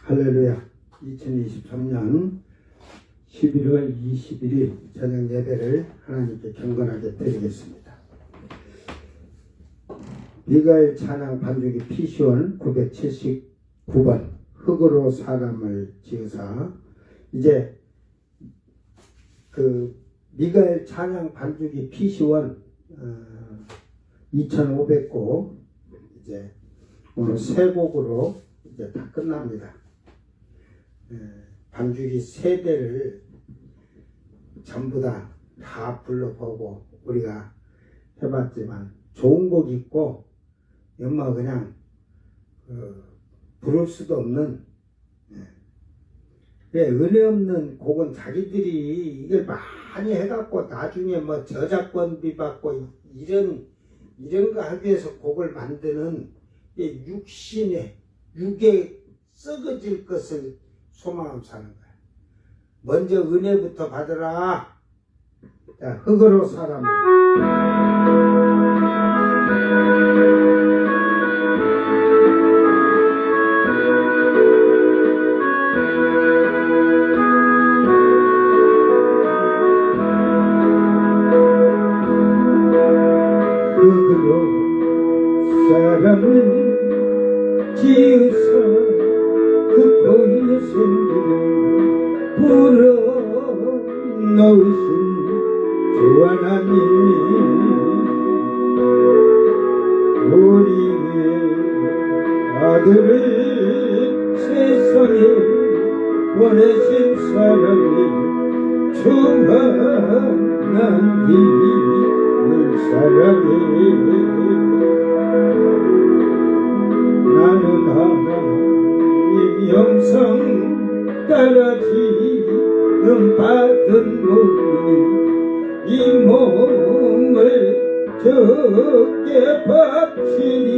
할렐루야. 2023년 11월 21일 저녁 예배를 하나님께 경건하게 드리겠습니다. 미가엘 찬양 반주기 피시온 979번 흙으로 사람을 지으사. 이제 그 미가엘 찬양 반주기 피시온 2500곡 이제 오늘 세 곡으로 이제 다 끝납니다. 반주기 세 대를 전부 다 불러보고 우리가 해봤지만 좋은 곡 있고 연마 그냥 부를 수도 없는 은혜 없는 곡은 자기들이 이걸 많이 해갖고 나중에 뭐 저작권비 받고 이런 거 하기 위해서 곡을 만드는 육에 썩어질 것을 소망하면서 사는 거야. 먼저 은혜부터 받으라. 자, 흙으로 사람을. 흙으로 사람을 지으사 그 고유의 생기를 불어넣으신 주 하나님, 우리의 아들을 세상에 보내신 사랑이 충만한 길 사랑이. 나는 하나님 영성 따라 지음 받은 몸이 이 몸을 적게 바치니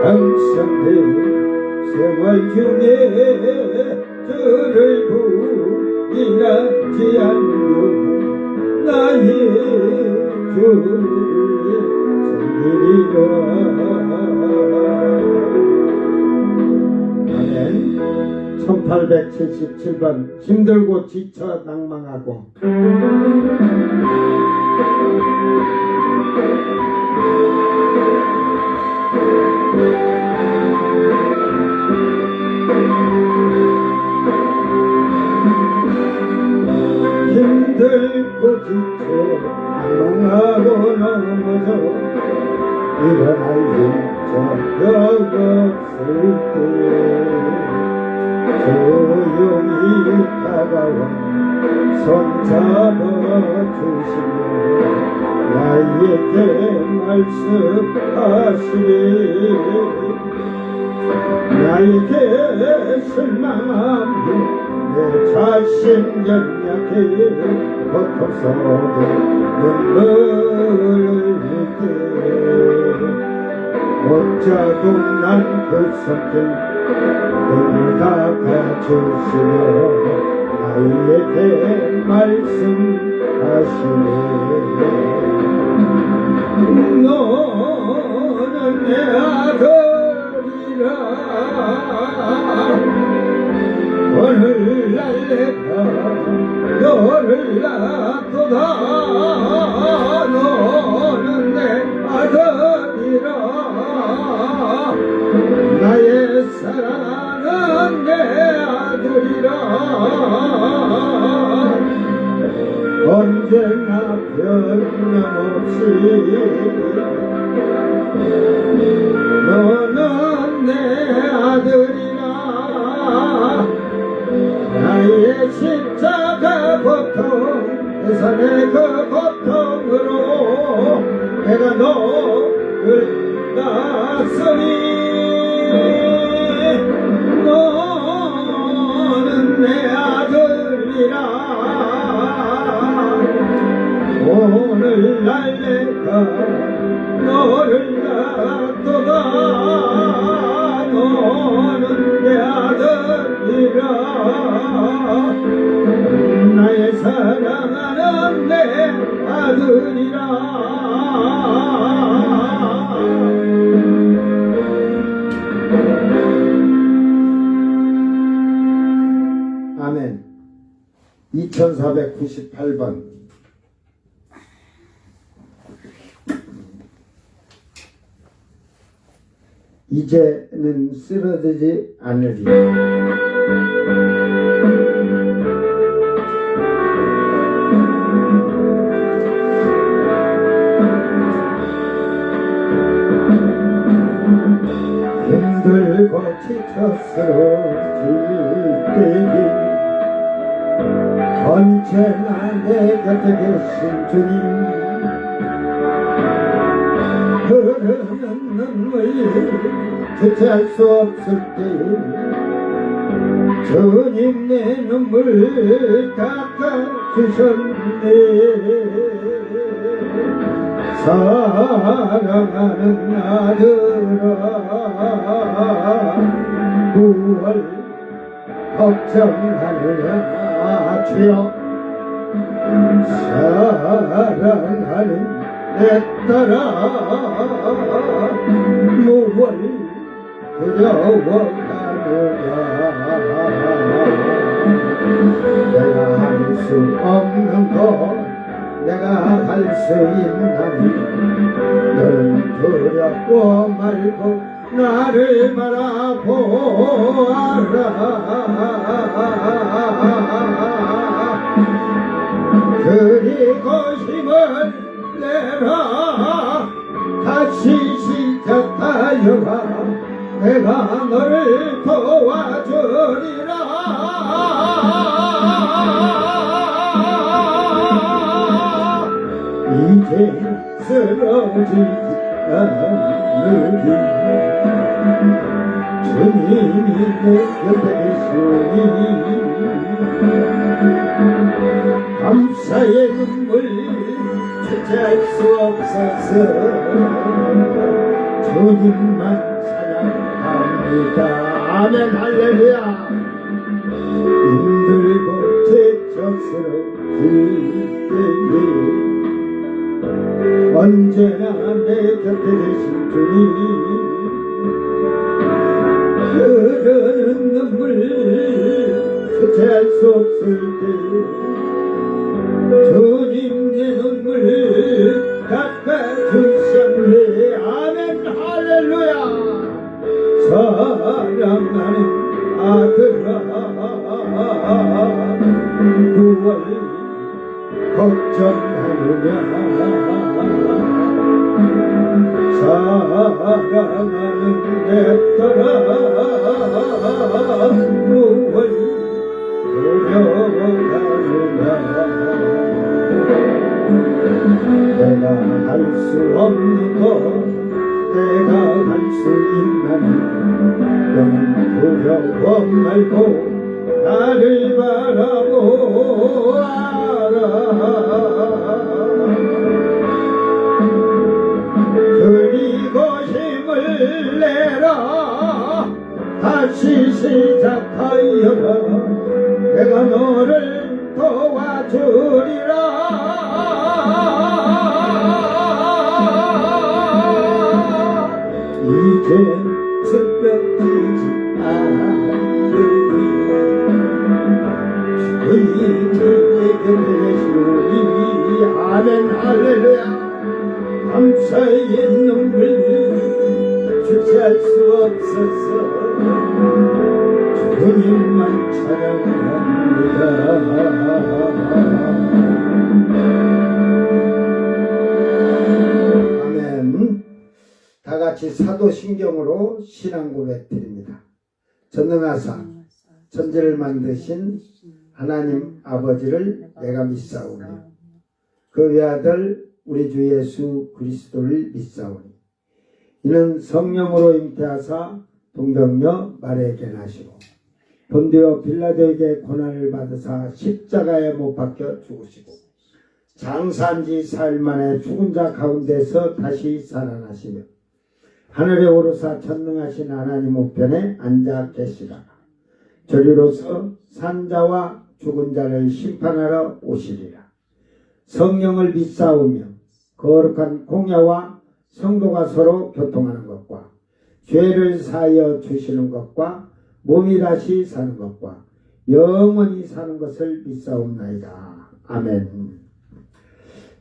항상 내 생활 중에 저를 부인하지 않는 나의 주를 섬기리라. 아멘. 1877번 힘들고 지쳐 낭망하고. 힘들고 지쳐 낭망하고 넘어져 일어날 힘자가 없을 때 조용히 다가와 손잡아주시며 나에게 말씀하시니 나에게 실망하며 내 자신 연약해 고통 속에 눈물을 흘리게 못자국 난 그 손길 눈을 닦아주시며 나에게 말씀하시네. 너는 내 아들이라. 오늘날 내가 너를 낳도다. 너는 내 아들이라. 나의 사랑하는 내 아들이라. 언제나 변함없이 너는 내 아들이라. 나의 십자가 고통 예산의 그 고통으로 내가 너를 낳았으니 너는 내 아들이라. 오늘날 내가 너를 낳도다. 너는 내 아들이라. 나의 사랑하는 내 아들이라. 2498번. 이제는 쓰러지지 않으리. 힘들고 지쳐 쓰러질 때에 언제나 내 곁에 계신 주님, 흐르는 눈물 주체할 수 없을 때 주님 내 눈물 닦아주셨네. 사랑하는 아들아, 구월 걱정하느냐 주여. 사랑하는 내 딸아, 무얼 두려워하느냐. 내가 할 수 없는 것 내가 할 수 있나니, 너는 두렵고 말고 나를 바라보아라. 그리고 힘을 내라. 다시 시작하여라. 내가 너를 도와주리라. 이제 쓰러지지 않으리. 주님이 내 곁에 계시니 감사의 눈물 주체할 수 없어서 주님만 사랑합니다. 아멘 할렐루야. 힘들고 지쳐스러질 때에 언제나 내 곁에 계신 주님, 흐르는 눈물 주체할 수 없을 때 주님 내 눈물 닦아주셨네. 아멘 할렐루야. 사랑하는 아들아, 구월 걱정하느냐. 사랑하는 내 딸아, 무얼 두려워하느냐. 내가 할 수 없는 것 내가 할 수 있나니, 너는 두려워 말고 나를 바라보아라. 그리고 힘을 내라. 다시 시작하여라. 내가 너를 도와주리라. 이제 쓰러지지 않으리. 주님이 내게 계시니 아멘 할렐루야. 감사의 눈물 주체할 수 없어서 주님만 찬양합니다. 아멘. 다 같이 사도신경으로 신앙 고백 드립니다. 전능하사 천지를 만드신 하나님 아버지를 내가 믿사오니, 그 외아들 우리 주 예수 그리스도를 믿사오니, 이는 성령으로 잉태하사 동정녀 마리아에게 나시고 본디오 빌라도에게 고난을 받으사 십자가에 못 박혀 죽으시고 장사한 지 사흘 만에 죽은 자 가운데서 다시 살아나시며 하늘에 오르사 전능하신 하나님 우편에 앉아 계시다가 저리로서 산자와 죽은 자를 심판하러 오시리라. 성령을 믿사오며 거룩한 공예와 성도가 서로 교통하는 것과 죄를 사하여 주시는 것과 몸이 다시 사는 것과 영원히 사는 것을 믿사옵나이다. 아멘.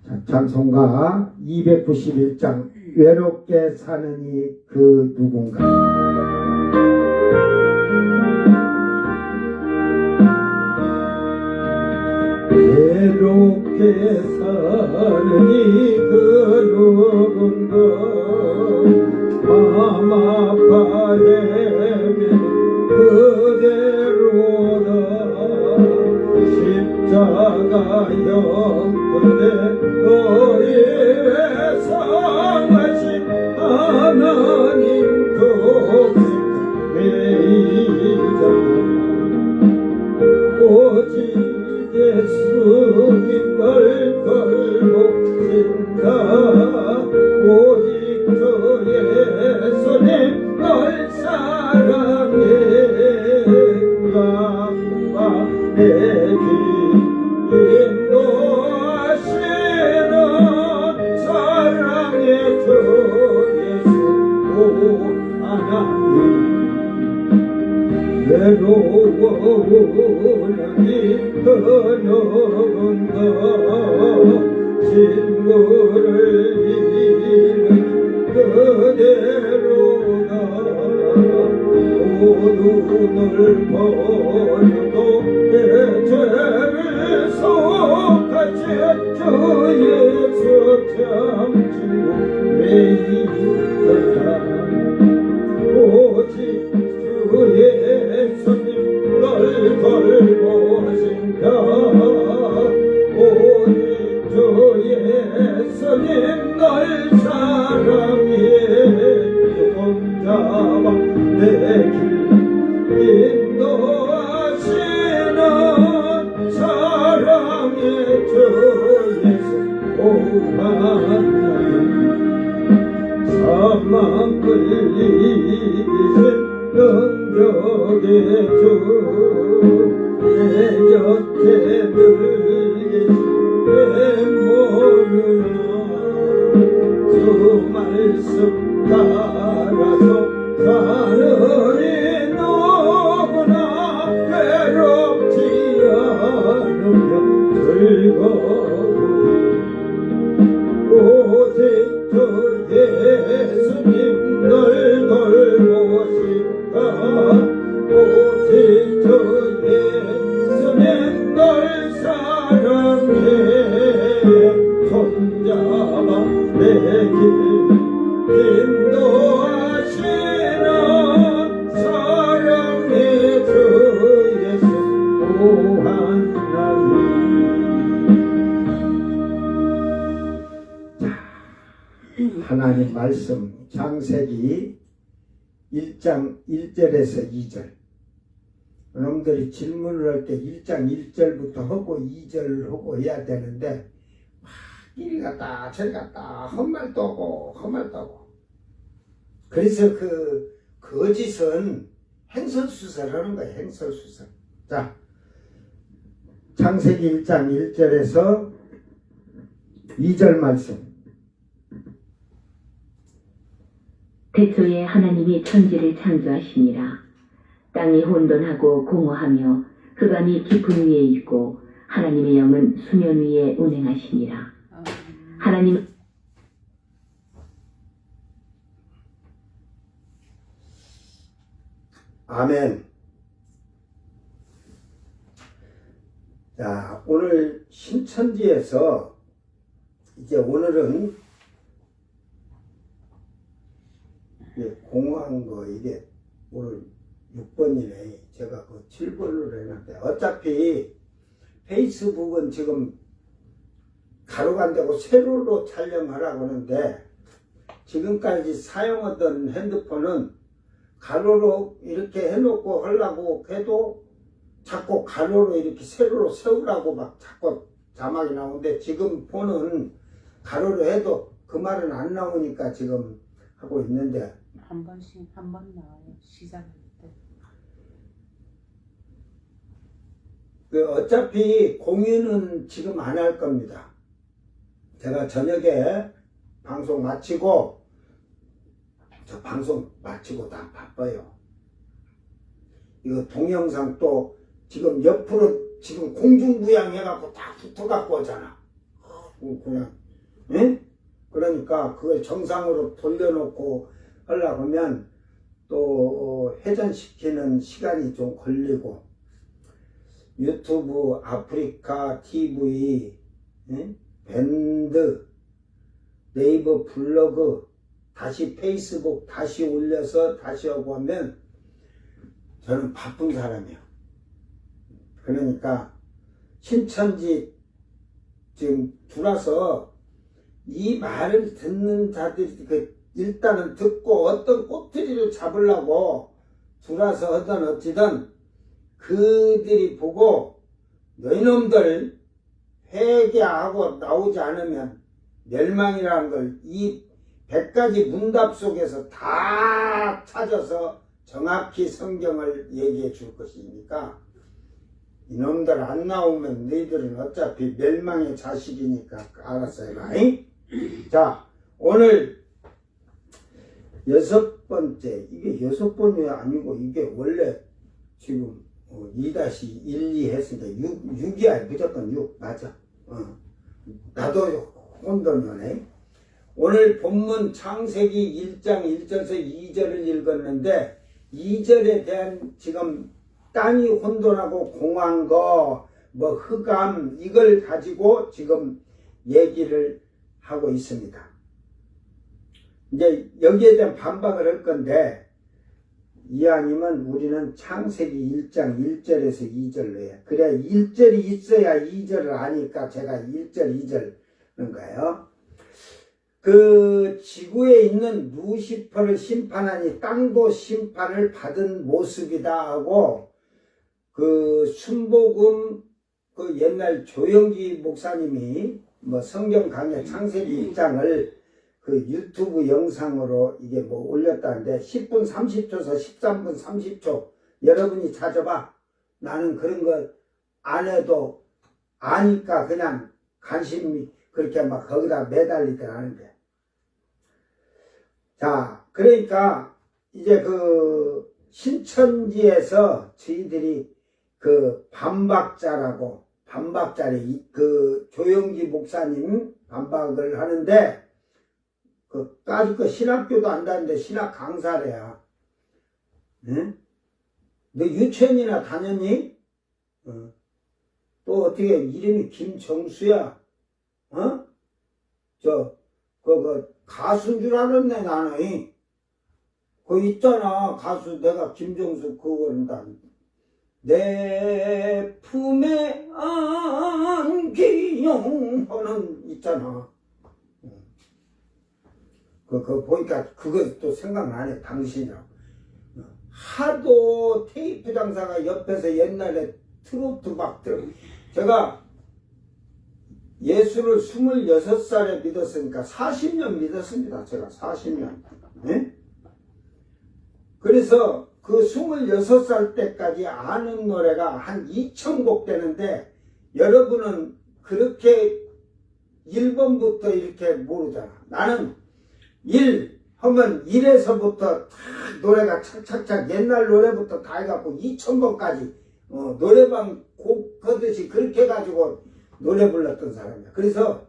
자, 찬송가 291장 외롭게 사느니 그 누군가. 외롭게 사느니 그 누군가 마음 아파 헤매는 그대로다. 십자가 형편에 너희 외상하신 하나님 동생 매이자 오직 예수님을 돌보신다. 오직 주 예수님 널 사랑해. 감과 내기 인도하시는 사랑의 주 예수 오 하나님. 외로우니 그누군가 친구를 잃은 그대로다. 어두움을 버려도 내 죄를 속하신 주 예수 참 친구 왜 있더라. 오직 주 예수님 널 돌보신다. 오직 주 예수님 널 사랑해. 손잡아 내 길 인도하시는 사랑의 주 예수 오 하나님. 사망 끌리신 능력의 주 내 곁에 늘 계신 왜 모르나. 주 말씀 따라서 사느니 너무나 외롭지 않으며 즐거우니. 오직 주 예수님 널 돌보신다. 오직 주 예수님 널 사랑해. 손잡아 내 길 인도하시는 사랑의 주 예수 오 하나님. 하나님 말씀 창세기 1장 1절에서 2절. 여러분들이 질문을 할 때 1장 1절부터 하고 2절 하고 해야 되는데 막 이리 갔다 저리 갔다 헛말도 하고 헛말도 하고. 그래서 그 거짓은 행설수설하는 거예요. 행설수설. 자, 창세기 1장 1절에서 2절 말씀. 태초에 하나님이 천지를 창조하시니라. 땅이 혼돈하고 공허하며 흑암이 깊은 위에 있고 하나님의 영은 수면 위에 운행하시니라. 하나님 아멘. 자, 오늘 신천지에서 이제 오늘은 공허한 거 이게 오늘 6번이네. 제가 그 7번으로 해놨는데 어차피 페이스북은 지금 가로가 안 되고 세로로 촬영하라고 하는데 지금까지 사용하던 핸드폰은 가로로 이렇게 해놓고 하려고 해도 자꾸 가로로 이렇게 세로로 세우라고 막 자꾸 자막이 나오는데 지금 폰은 가로로 해도 그 말은 안 나오니까 지금 하고 있는데 한 번씩 한 번 나와요. 시작할 때. 어차피 공유는 지금 안 할 겁니다. 제가 저녁에 방송 마치고 저 방송 마치고 다 바빠요. 이거 동영상 또 지금 옆으로 지금 공중부양해갖고 다 붙어갖고 오잖아. 그냥, 예? 그러니까 그걸 정상으로 돌려놓고 하려고 하면 또 회전시키는 시간이 좀 걸리고, 유튜브, 아프리카 TV, 예? 밴드, 네이버 블로그, 다시 페이스북 다시 올려서 다시 하고 하면 저는 바쁜 사람이에요. 그러니까 신천지 지금 들어와서 이 말을 듣는 자들이 일단은 듣고 어떤 꼬투리를 잡으려고 들어와서 하든 어찌든 그들이 보고 너희놈들 회개하고 나오지 않으면 멸망이라는 걸 이 100가지 문답 속에서 다 찾아서 정확히 성경을 얘기해 줄 것이니까 이놈들 안 나오면 너희들은 어차피 멸망의 자식이니까 알았어 해라. 자, 오늘 6번째, 이게 6번이 아니고 이게 원래 지금 2-12 했으니까 6이야. 무조건 6 맞아. 나도 혼돈이네. 오늘 본문 창세기 1장 1절에서 2절을 읽었는데 2절에 대한 지금 땅이 혼돈하고 공한 거, 뭐 흑암, 이걸 가지고 지금 얘기를 하고 있습니다. 이제 여기에 대한 반박을 할 건데, 이왕이면 우리는 창세기 1장 1절에서 2절로 해. 그래 1절이 있어야 2절을 아니까 제가 1절 2절인 거예요. 그 지구에 있는 루시퍼를 심판하니 땅도 심판을 받은 모습이다 하고, 그 순복음 그 옛날 조영기 목사님이 뭐 성경 강의 창세기 1장을 그 유튜브 영상으로 이게 뭐 올렸다는데 10분 30초에서 13분 30초 여러분이 찾아봐. 나는 그런 거 안 해도 아니까 그냥 관심이 그렇게 막 거기다 매달리들 하는데. 자, 그러니까 이제 그 신천지에서 저희들이 그 반박자라고, 반박자래, 그 조영기 목사님 반박을 하는데, 그 까짓 거 신학교도 안 다니는데 신학 강사래야. 응? 너 유치원이나 다녔니? 또 어떻게 이름이 김정수야? 가수인 줄 알았네 나는. 그 있잖아 가수, 내가 김정수 그거다. 내 품에 안기용 하는 있잖아. 그거 보니까 그것도 생각나네. 당신이라고. 하도 테이프 장사가 옆에서 옛날에 트로트 막 들어. 제가 예수를 26살에 믿었으니까 40년 믿었습니다. 제가 40년. 네? 그래서 그 26살 때까지 아는 노래가 한 2000곡 되는데, 여러분은 그렇게 1번부터 이렇게 모르잖아. 나는 1 하면 1에서부터 노래가 착착착 옛날 노래부터 다 해갖고 2000번까지 노래방 곡 거듯이 그렇게 해가지고 노래 불렀던 사람이야. 그래서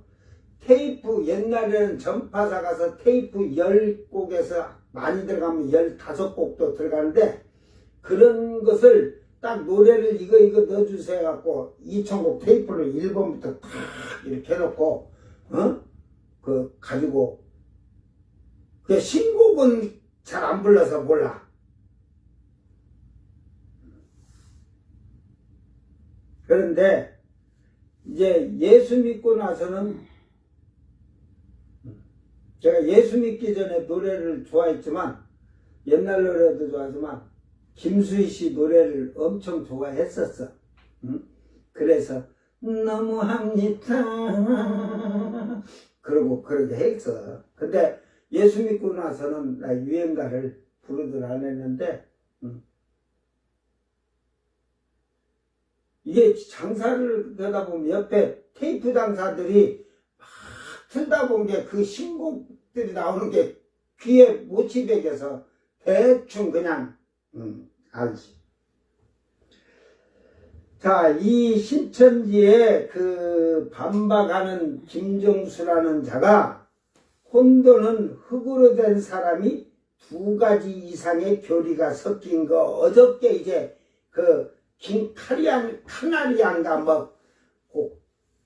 테이프, 옛날에는 전파사 가서 테이프 10곡에서 많이 들어가면 15곡도 들어가는데, 그런 것을 딱 노래를 이거 넣어주세요 해갖고 2000곡 테이프를 1번부터 탁 이렇게 해놓고 그 가지고, 그 신곡은 잘 안 불러서 몰라. 그런데 이제 예수 믿고 나서는, 제가 예수 믿기 전에 노래를 좋아했지만, 옛날 노래도 좋아하지만 김수희 씨 노래를 엄청 좋아했었어. 그래서 너무합니다 그러고 그렇게 했어. 근데 예수 믿고 나서는 나 유행가를 부르들 안 했는데, 이게 장사를 하다 보면 옆에 테이프 장사들이 막 틀다 본 게 그 신곡들이 나오는 게 귀에 못이 bek여서 대충 그냥 알지. 자, 이 신천지에 그 반박하는 김정수라는 자가 혼돈은 흙으로 된 사람이 두 가지 이상의 교리가 섞인 거 어저께 이제 그 카나리안가 뭐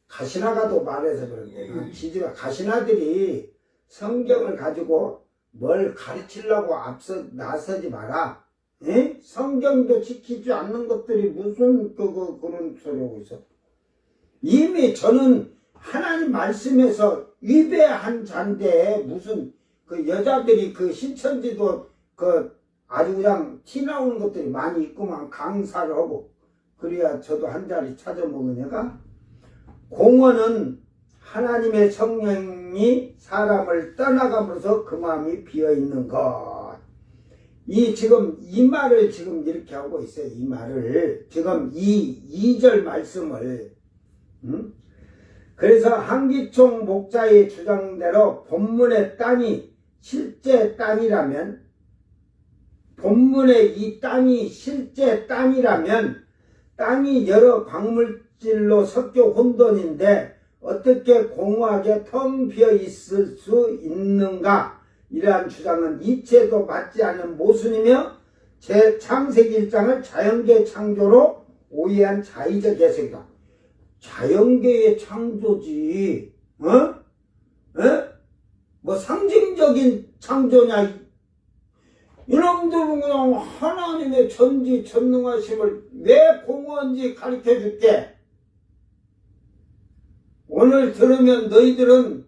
가시나가도 말해서 그런데 지지가 가시나들이 성경을 가지고 뭘 가르치려고 앞서 나서지 마라. 에? 성경도 지키지 않는 것들이 무슨 그런 소리하고 있어. 이미 저는 하나님 말씀에서 위배한 잔데 무슨 그 여자들이 그 신천지도 그 아주 그냥 티 나오는 것들이 많이 있구만. 강사를 하고 그래야 저도 한 자리 찾아 먹으니까. 공원은 하나님의 성령이 사람을 떠나감으로써 그 마음이 비어있는 것. 지금 이 말을 지금 이렇게 하고 있어요. 이 말을 지금 이 2절 말씀을 그래서 한기총 목자의 주장대로 본문의 땅이 실제 땅이라면 본문의 이 땅이 실제 땅이라면 땅이 여러 광물질로 섞여 혼돈인데 어떻게 공허하게 텅 비어 있을 수 있는가? 이러한 주장은 이체도 맞지 않는 모순이며 제 창세기 1장을 자연계 창조로 오해한 자의적 해석이다. 자연계의 창조지, 뭐 상징적인 창조냐? 이놈들은 그냥 하나님의 전지전능하심을 왜 공허한지 가르쳐 줄게. 오늘 들으면 너희들은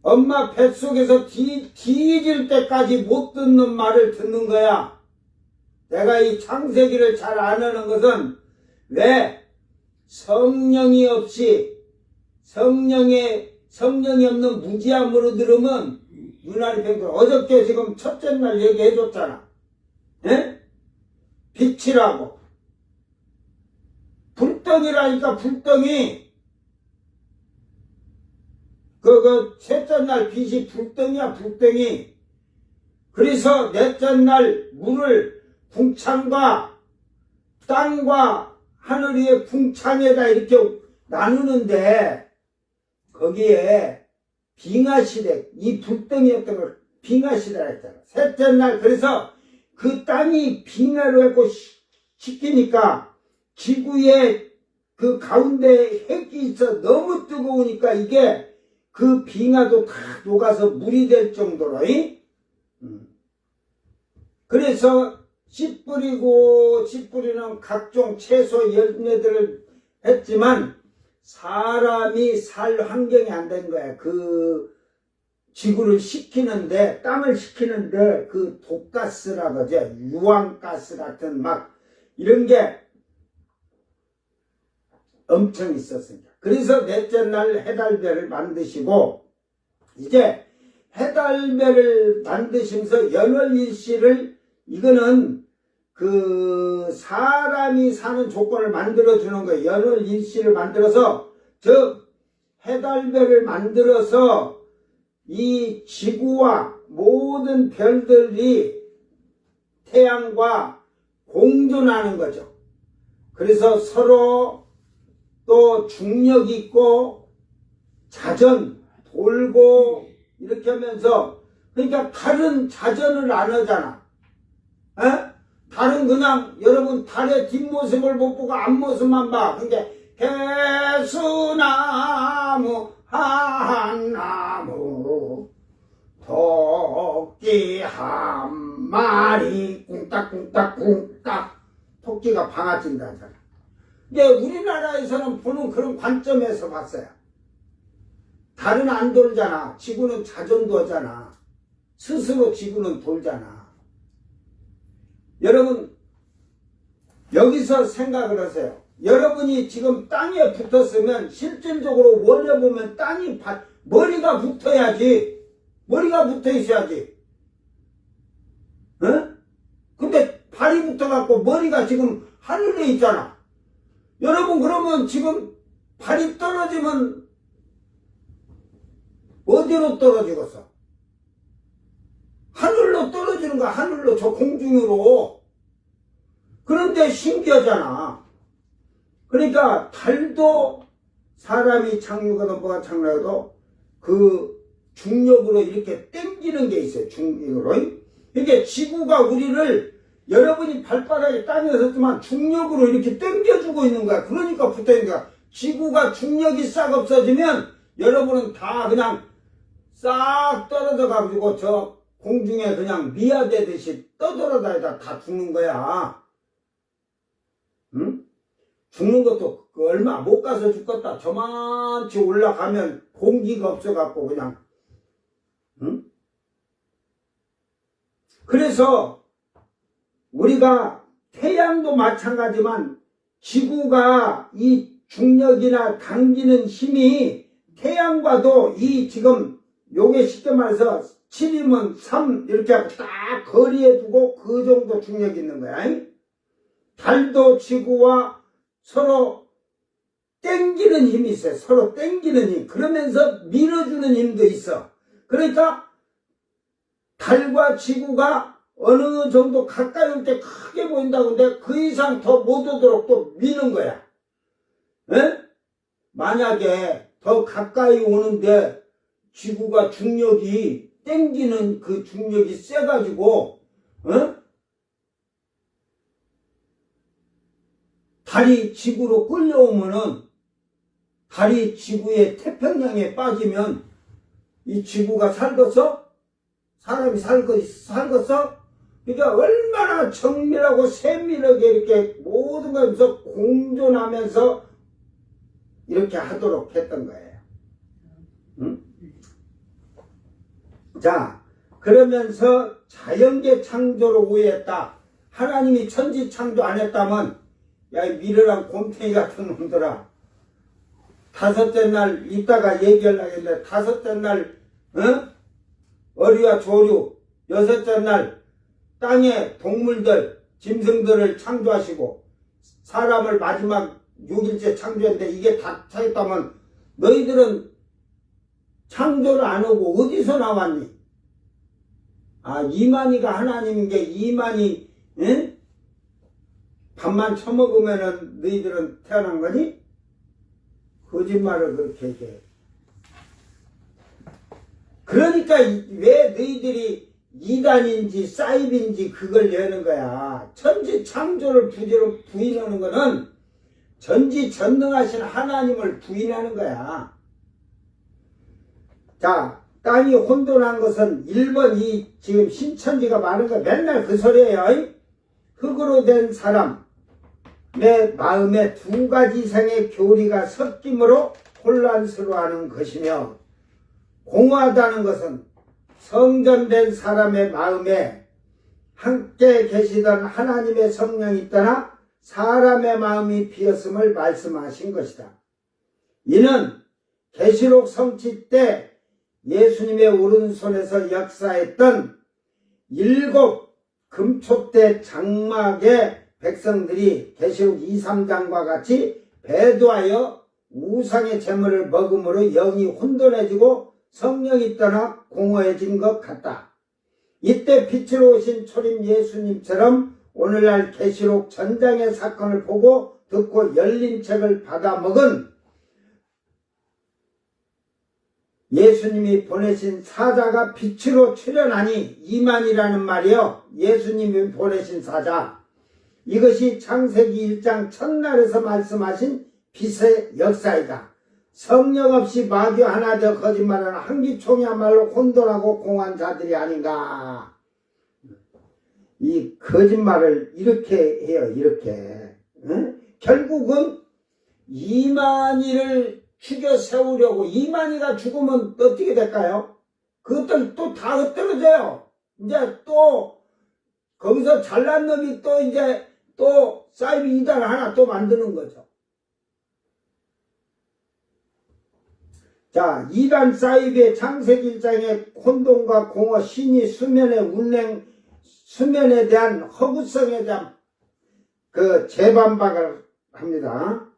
엄마 뱃속에서 뒤질 때까지 못 듣는 말을 듣는 거야. 내가 이 창세기를 잘 안 하는 것은 왜 성령이 없이 성령이 없는 무지함으로 들으면 눈알이 팽팽. 어저께 지금 첫째 날 얘기해 줬잖아. 예? 빛이라고. 불덩이라니까 불덩이. 셋째 날 빛이 불덩이야 불덩이. 그래서 넷째 날 물을 궁창과 땅과 하늘 위의 궁창에다 이렇게 나누는데 거기에 빙하시대, 이 불덩이였던 걸 빙하시대라 했잖아. 셋째 날 그래서 그 땅이 빙하로 했고 시키니까 지구의 그 가운데 핵이 있어 너무 뜨거우니까 이게 그 빙하도 다 녹아서 물이 될 정도로 그래서 씨 뿌리는 각종 채소 열매들을 했지만 사람이 살 환경이 안 된 거야. 그 지구를 식히는데 땅을 식히는데 그 독가스라고 하죠. 유황가스 같은 막 이런 게 엄청 있었습니다. 그래서 넷째 날 해달별을 만드시고 이제 해달별을 만드시면서 연월일시를 이거는 그 사람이 사는 조건을 만들어 주는 거예요. 연월일시를 만들어서 즉 해달별을 만들어서 이 지구와 모든 별들이 태양과 공존하는 거죠. 그래서 서로 또 중력이 있고 자전 돌고 이렇게 하면서 그러니까 달은 자전을 안 하잖아. 에? 달은 그냥 여러분 달의 뒷모습을 못 보고 앞모습만 봐. 그러니까 개수나무 한나무 토끼 한 마리 꿍딱꿍딱꿍딱 토끼가 방아찐다잖아. 근데 우리나라에서는 보는 그런 관점에서 봤어요. 달은 안 돌잖아. 지구는 자전도 하잖아. 스스로 지구는 돌잖아. 여러분 여기서 생각을 하세요. 여러분이 지금 땅에 붙었으면 실질적으로 원래 보면 땅이 머리가 붙어야지. 머리가 붙어 있어야지. 어? 근데 발이 붙어갖고 머리가 지금 하늘에 있잖아. 여러분 그러면 지금 발이 떨어지면 어디로 떨어지겠어? 하늘로 떨어지는 거야. 하늘로 저 공중으로. 그런데 신기하잖아. 그러니까 달도 사람이 착륙하든 뭐가 착륙해도 그 중력으로 이렇게 당기는 게 있어요. 중력으로. 이게 지구가 우리를 여러분이 발바닥에 땅에 섰지만 중력으로 이렇게 당겨주고 있는 거야. 그러니까 붙어있는 거야. 지구가 중력이 싹 없어지면 여러분은 다 그냥 싹 떨어져 가지고 저 공중에 그냥 미아되듯이 떠돌아다니다 다 죽는 거야. 응? 죽는 것도 얼마 못 가서 죽겠다. 저만치 올라가면 공기가 없어갖고 그냥. 응? 그래서 우리가 태양도 마찬가지만 지구가 이 중력이나 당기는 힘이 태양과도 이 지금 요게 쉽게 말해서 7이면 3 이렇게 하고 딱 거리에 두고 그 정도 중력이 있는 거야. 달도 지구와 서로 땡기는 힘이 있어요. 서로 땡기는 힘. 그러면서 밀어주는 힘도 있어. 그러니까 달과 지구가 어느 정도 가까이 올 때 크게 보인다고 근데 그 이상 더 못 오도록 또 미는 거야. 에? 만약에 더 가까이 오는데 지구가 중력이 땡기는 그 중력이 세가지고 달이 지구로 끌려오면은 달이 지구의 태평양에 빠지면 이 지구가 살겠어? 사람이 살겠어? 그러니까 얼마나 정밀하고 세밀하게 이렇게 모든 것에서 공존하면서 이렇게 하도록 했던 거예요. 응? 자, 그러면서 자연계 창조를 우회했다. 하나님이 천지 창조 안 했다면 야, 이 미르랑 곰탱이 같은 놈들아, 다섯째 날 이따가 얘기하려고 했는데 다섯째 날 어리와 조류, 여섯째 날 땅의 동물들, 짐승들을 창조하시고 사람을 마지막 6일째 창조했는데 이게 다 차있다면 너희들은 창조를 안 하고 어디서 나왔니? 아, 이만희가 하나님인 게 이만희 밥만 처먹으면은 너희들은 태어난 거니? 거짓말을 그렇게 얘기해. 그러니까 왜 너희들이 이단인지 사이비인지 그걸 여는 거야. 천지 창조를 부인하는 거는 전지전능하신 하나님을 부인하는 거야. 자, 땅이 혼돈한 것은 1번 이 지금 신천지가 많은 거 맨날 그 소리예요. 흙으로 된 사람 내 마음에 두 가지 이상의 교리가 섞임으로 혼란스러워하는 것이며 공허하다는 것은 성전된 사람의 마음에 함께 계시던 하나님의 성령이 떠나 사람의 마음이 비었음을 말씀하신 것이다. 이는 계시록 성취 때 예수님의 오른손에서 역사했던 7 금초대 장막의 백성들이 계시록 2, 3장과 같이 배도하여 우상의 제물을 먹음으로 영이 혼돈해지고 성령이 떠나 공허해진 것 같다. 이때 빛으로 오신 초림 예수님처럼 오늘날 계시록 전장의 사건을 보고 듣고 열린 책을 받아 먹은 예수님이 보내신 사자가 빛으로 출현하니 이만이라는 말이요. 예수님이 보내신 사자. 이것이 창세기 1장 첫날에서 말씀하신 빛의 역사이다. 성령 없이 마귀 하나 되어 거짓말하는 한기총이야말로 혼돈하고 공한 자들이 아닌가. 이 거짓말을 이렇게 해요. 이렇게. 응? 결국은 이만희를 죽여 세우려고 이만희가 죽으면 어떻게 될까요? 그것들 또 다 흩어져요. 이제 또 거기서 잘난 놈이 또 이제 또 사이비 이단을 하나 또 만드는 거죠. 자, 이단 사이비의 창세기 1장의 혼돈과 공허, 신이 수면의 운행, 수면에 대한 허구성에 대한 그 재반박을 합니다.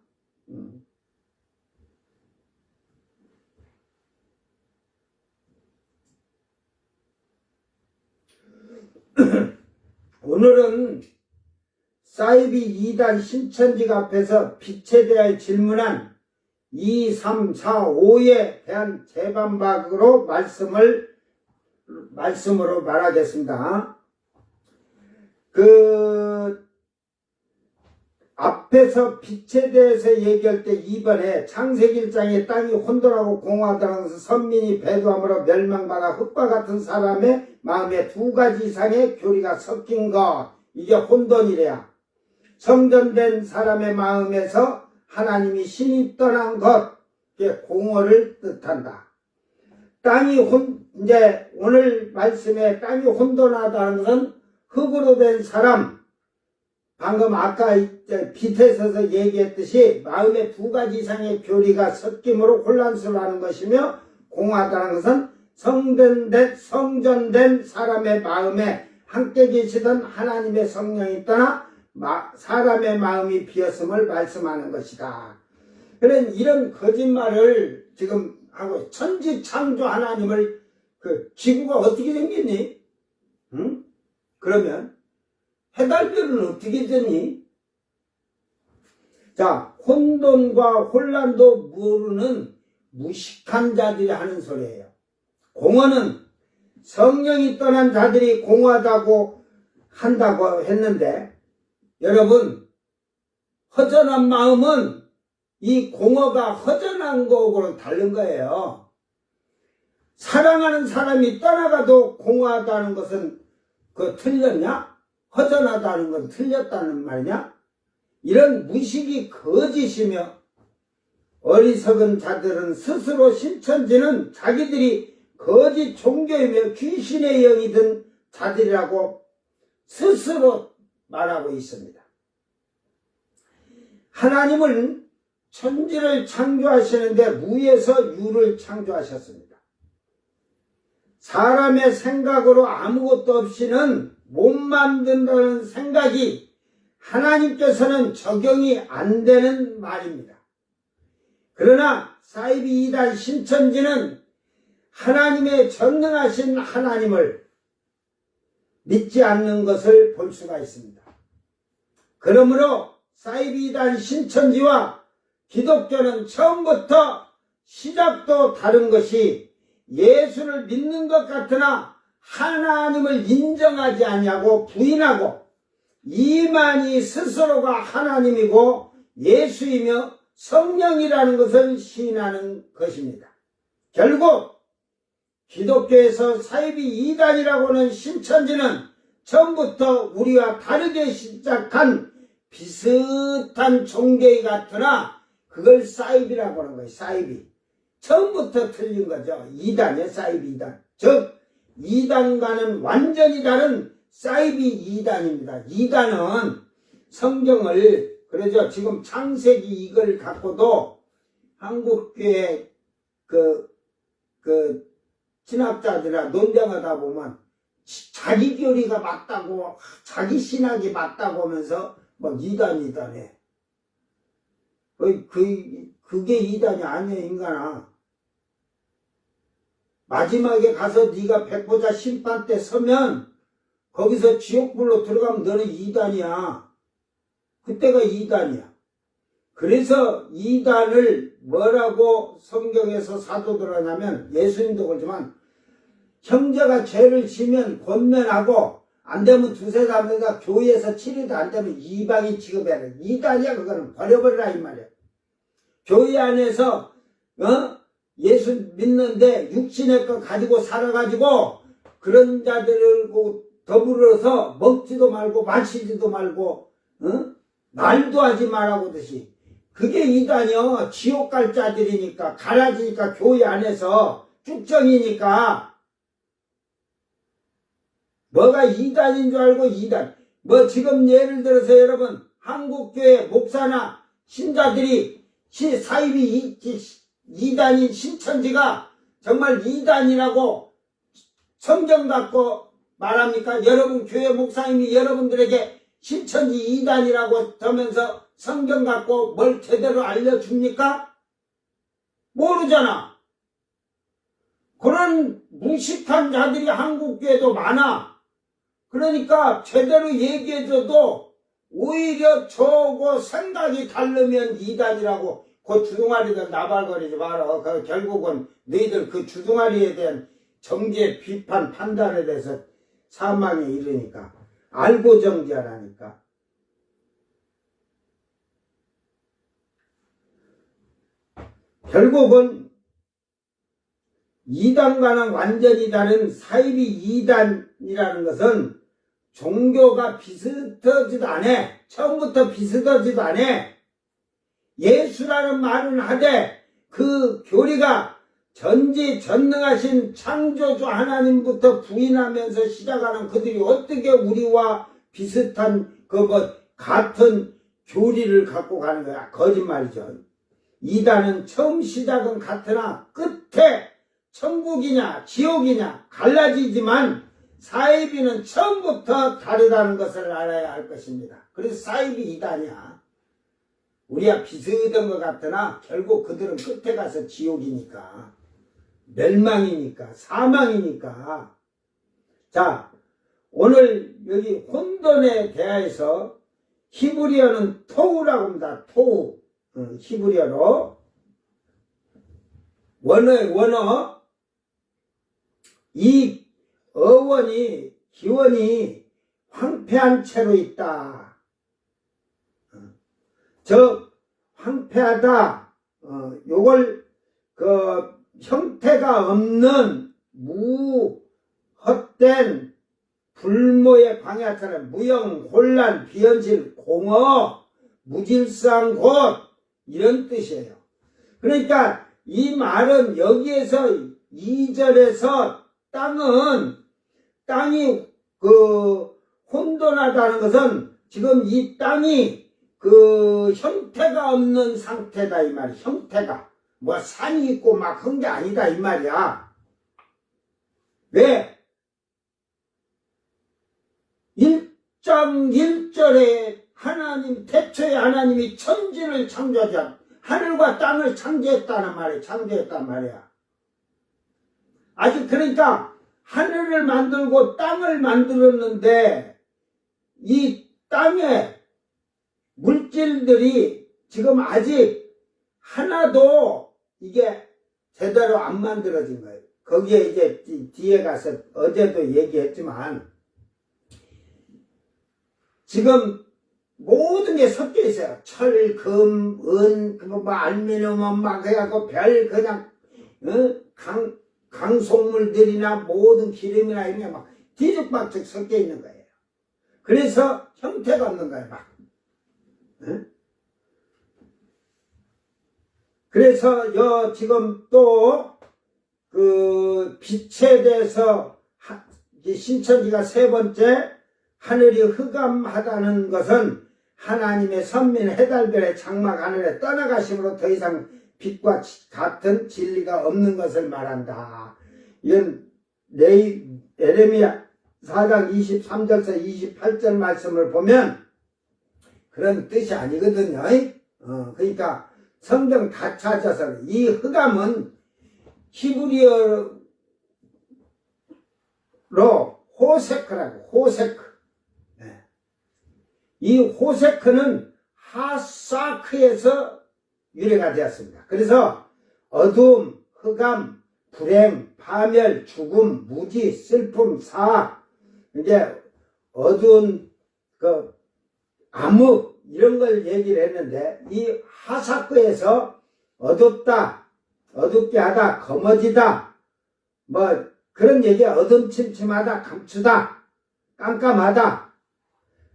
오늘은 사이비 2단 신천지가 앞에서 빛에 대하여 질문한 2, 3, 4, 5에 대한 재반박으로 말씀으로 말하겠습니다. 앞에서 빛에 대해서 얘기할 때 이번에 창세기 1장에 땅이 혼돈하고 공허하다는 것은 선민이 배도함으로 멸망받아 흙과 같은 사람의 마음에 두 가지 이상의 교리가 섞인 것, 이게 혼돈이래야. 성전된 사람의 마음에서 하나님이 신이 떠난 것, 이게 공허를 뜻한다. 이제 오늘 말씀에 땅이 혼돈하다는 것은 흙으로 된 사람, 방금 아까 빛에 서서 얘기했듯이 마음에 두 가지 이상의 교리가 섞임으로 혼란스러워하는 것이며, 공허하다는 것은 성전된 사람의 마음에 함께 계시던 하나님의 성령이 떠나 사람의 마음이 비었음을 말씀하는 것이다. 그런 이런 거짓말을 지금 하고, 천지 창조 하나님을 지구가 어떻게 생겼니? 응? 그러면 해달별은 어떻게 되니? 자, 혼돈과 혼란도 모르는 무식한 자들이 하는 소리예요. 공허는 성령이 떠난 자들이 공허하다고 한다고 했는데, 여러분, 허전한 마음은 이 공허가 허전한 거하고는 다른 거예요. 사랑하는 사람이 떠나가도 공허하다는 것은 틀렸냐? 허전하다는 건 틀렸다는 말이냐? 이런 무식이 거짓이며, 어리석은 자들은 스스로 신천지는 자기들이 거짓 종교이며 귀신의 영이 든 자들이라고 스스로 말하고 있습니다. 하나님은 천지를 창조하시는데 무에서 유를 창조하셨습니다. 사람의 생각으로 아무것도 없이는 못 만든다는 생각이 하나님께서는 적용이 안 되는 말입니다. 그러나 사이비 2단 신천지는 하나님의 전능하신 하나님을 믿지 않는 것을 볼 수가 있습니다. 그러므로 사이비 2단 신천지와 기독교는 처음부터 시작도 다른 것이, 예수를 믿는 것 같으나 하나님을 인정하지 아니하고 부인하고, 이만희 스스로가 하나님이고 예수이며 성령이라는 것을 시인하는 것입니다. 결국 기독교에서 사이비 2단이라고 하는 신천지는 처음부터 우리와 다르게 시작한 비슷한 종교의 같으나 그걸 사이비라고 하는 거예요. 사이비. 처음부터 틀린 거죠. 2단이에요. 사이비 2단. 즉 2단과는 완전히 다른 사이비 2단입니다. 2단은 성경을, 그러죠. 지금 창세기 이걸 갖고도 한국교회 신학자들이랑 논쟁하다 보면 자기 교리가 맞다고, 자기 신학이 맞다고 하면서 막 2단해. 그게 2단이 아니야, 인간아. 마지막에 가서 네가 백보자 심판 때 서면 거기서 지옥불로 들어가면 너는 2단이야. 그때가 2단이야. 그래서 2단을 뭐라고 성경에서 사도들 하냐면, 예수님도 그렇지만 형제가 죄를 지면 권면하고 안 되면 두세 달마다 교회에서 치료도 안 되면 이방인 취급해야 돼. 2단이야. 그거는 버려버리라 이 말이야. 교회 안에서 예수 믿는데 육신의 것 가지고 살아가지고 그런 자들하고 더불어서 먹지도 말고 마시지도 말고 말도 하지 말라고 듯이, 그게 2단이요. 지옥 갈 자들이니까, 갈아지니까, 교회 안에서 쭉정이니까. 뭐가 2단인 줄 알고 2단. 뭐 지금 예를 들어서 여러분, 한국교회 목사나 신자들이 사이비 2단인 신천지가 정말 2단이라고 성경 갖고 말합니까? 여러분 교회 목사님이 여러분들에게 신천지 2단이라고 하면서 성경 갖고 뭘 제대로 알려줍니까? 모르잖아. 그런 무식한 자들이 한국교회도 많아. 그러니까 제대로 얘기해줘도 오히려 저거 생각이 다르면 이단이라고 그 주둥아리들 나발거리지 마라. 그 결국은 너희들 그 주둥아리에 대한 정죄, 비판, 판단에 대해서 사망에 이르니까 알고 정죄하라니까. 결국은 이단과는 완전히 다른 사이비 이단이라는 것은 종교가 비슷하지도 않아. 처음부터 비슷하지도 않아. 예수라는 말은 하되 그 교리가 전지전능하신 창조주 하나님부터 부인하면서 시작하는 그들이 어떻게 우리와 비슷한 같은 교리를 갖고 가는 거야. 거짓말이죠. 이단은 처음 시작은 같으나 끝에 천국이냐 지옥이냐 갈라지지만 사이비는 처음부터 다르다는 것을 알아야 할 것입니다. 그래서 사이비 이단이야. 우리가 비슷한 것 같으나 결국 그들은 끝에 가서 지옥이니까, 멸망이니까, 사망이니까. 자, 오늘 여기 혼돈에 대하여서 히브리어는 토우라고 합니다. 토우. 히브리어로 원어 이 어원이 기원이 황폐한 채로 있다. 즉 황폐하다. 요걸 형태가 없는 헛된 불모의 광야처럼 무형, 혼란, 비현실, 공허, 무질서한 곳 이런 뜻이에요. 그러니까 이 말은 여기에서 2절에서 땅이 혼돈하다는 것은 지금 이 땅이 형태가 없는 상태다 이 말이야. 형태가 뭐 산이 있고 막 한 게 아니다 이 말이야. 왜? 1장 1절에 태초에 하나님이 천지를 창조하자 하늘과 땅을 창조했다는 말이야. 창조했단 말이야. 아직 그러니까 하늘을 만들고 땅을 만들었는데 이 땅에 물질들이 지금 아직 하나도 이게 제대로 안 만들어진 거예요. 거기에 이제 뒤에 가서 어제도 얘기했지만 지금 모든 게 섞여 있어요. 철, 금, 은, 알미늄 막 해갖고 그냥 강속물들이나 모든 기름이나 이런 게 막 뒤죽박죽 섞여 있는 거예요. 그래서 형태가 없는 거예요, 막. 그래서 지금 또 빛에 대해서 신천지가 세 번째 하늘이 흑암하다는 것은 하나님의 선민 해달별의 장막 하늘에 떠나가심으로 더 이상 빛과 같은 진리가 없는 것을 말한다. 이건 에레미야 4장 23절에서 28절 말씀을 보면 그런 뜻이 아니거든요. 그러니까 성경 다 찾아서 이 흑암은 히브리어로 호세크라고 호세크. 이 호세크는 하사크에서 유래가 되었습니다. 그래서 어두움, 흑암, 불행, 파멸, 죽음, 무지, 슬픔, 사악, 이제 어두운 암흑 이런 걸 얘기를 했는데 이 하사크에서 어둡다, 어둡게 하다, 검어지다, 뭐 그런 얘기야. 어둠침침하다, 감추다, 깜깜하다.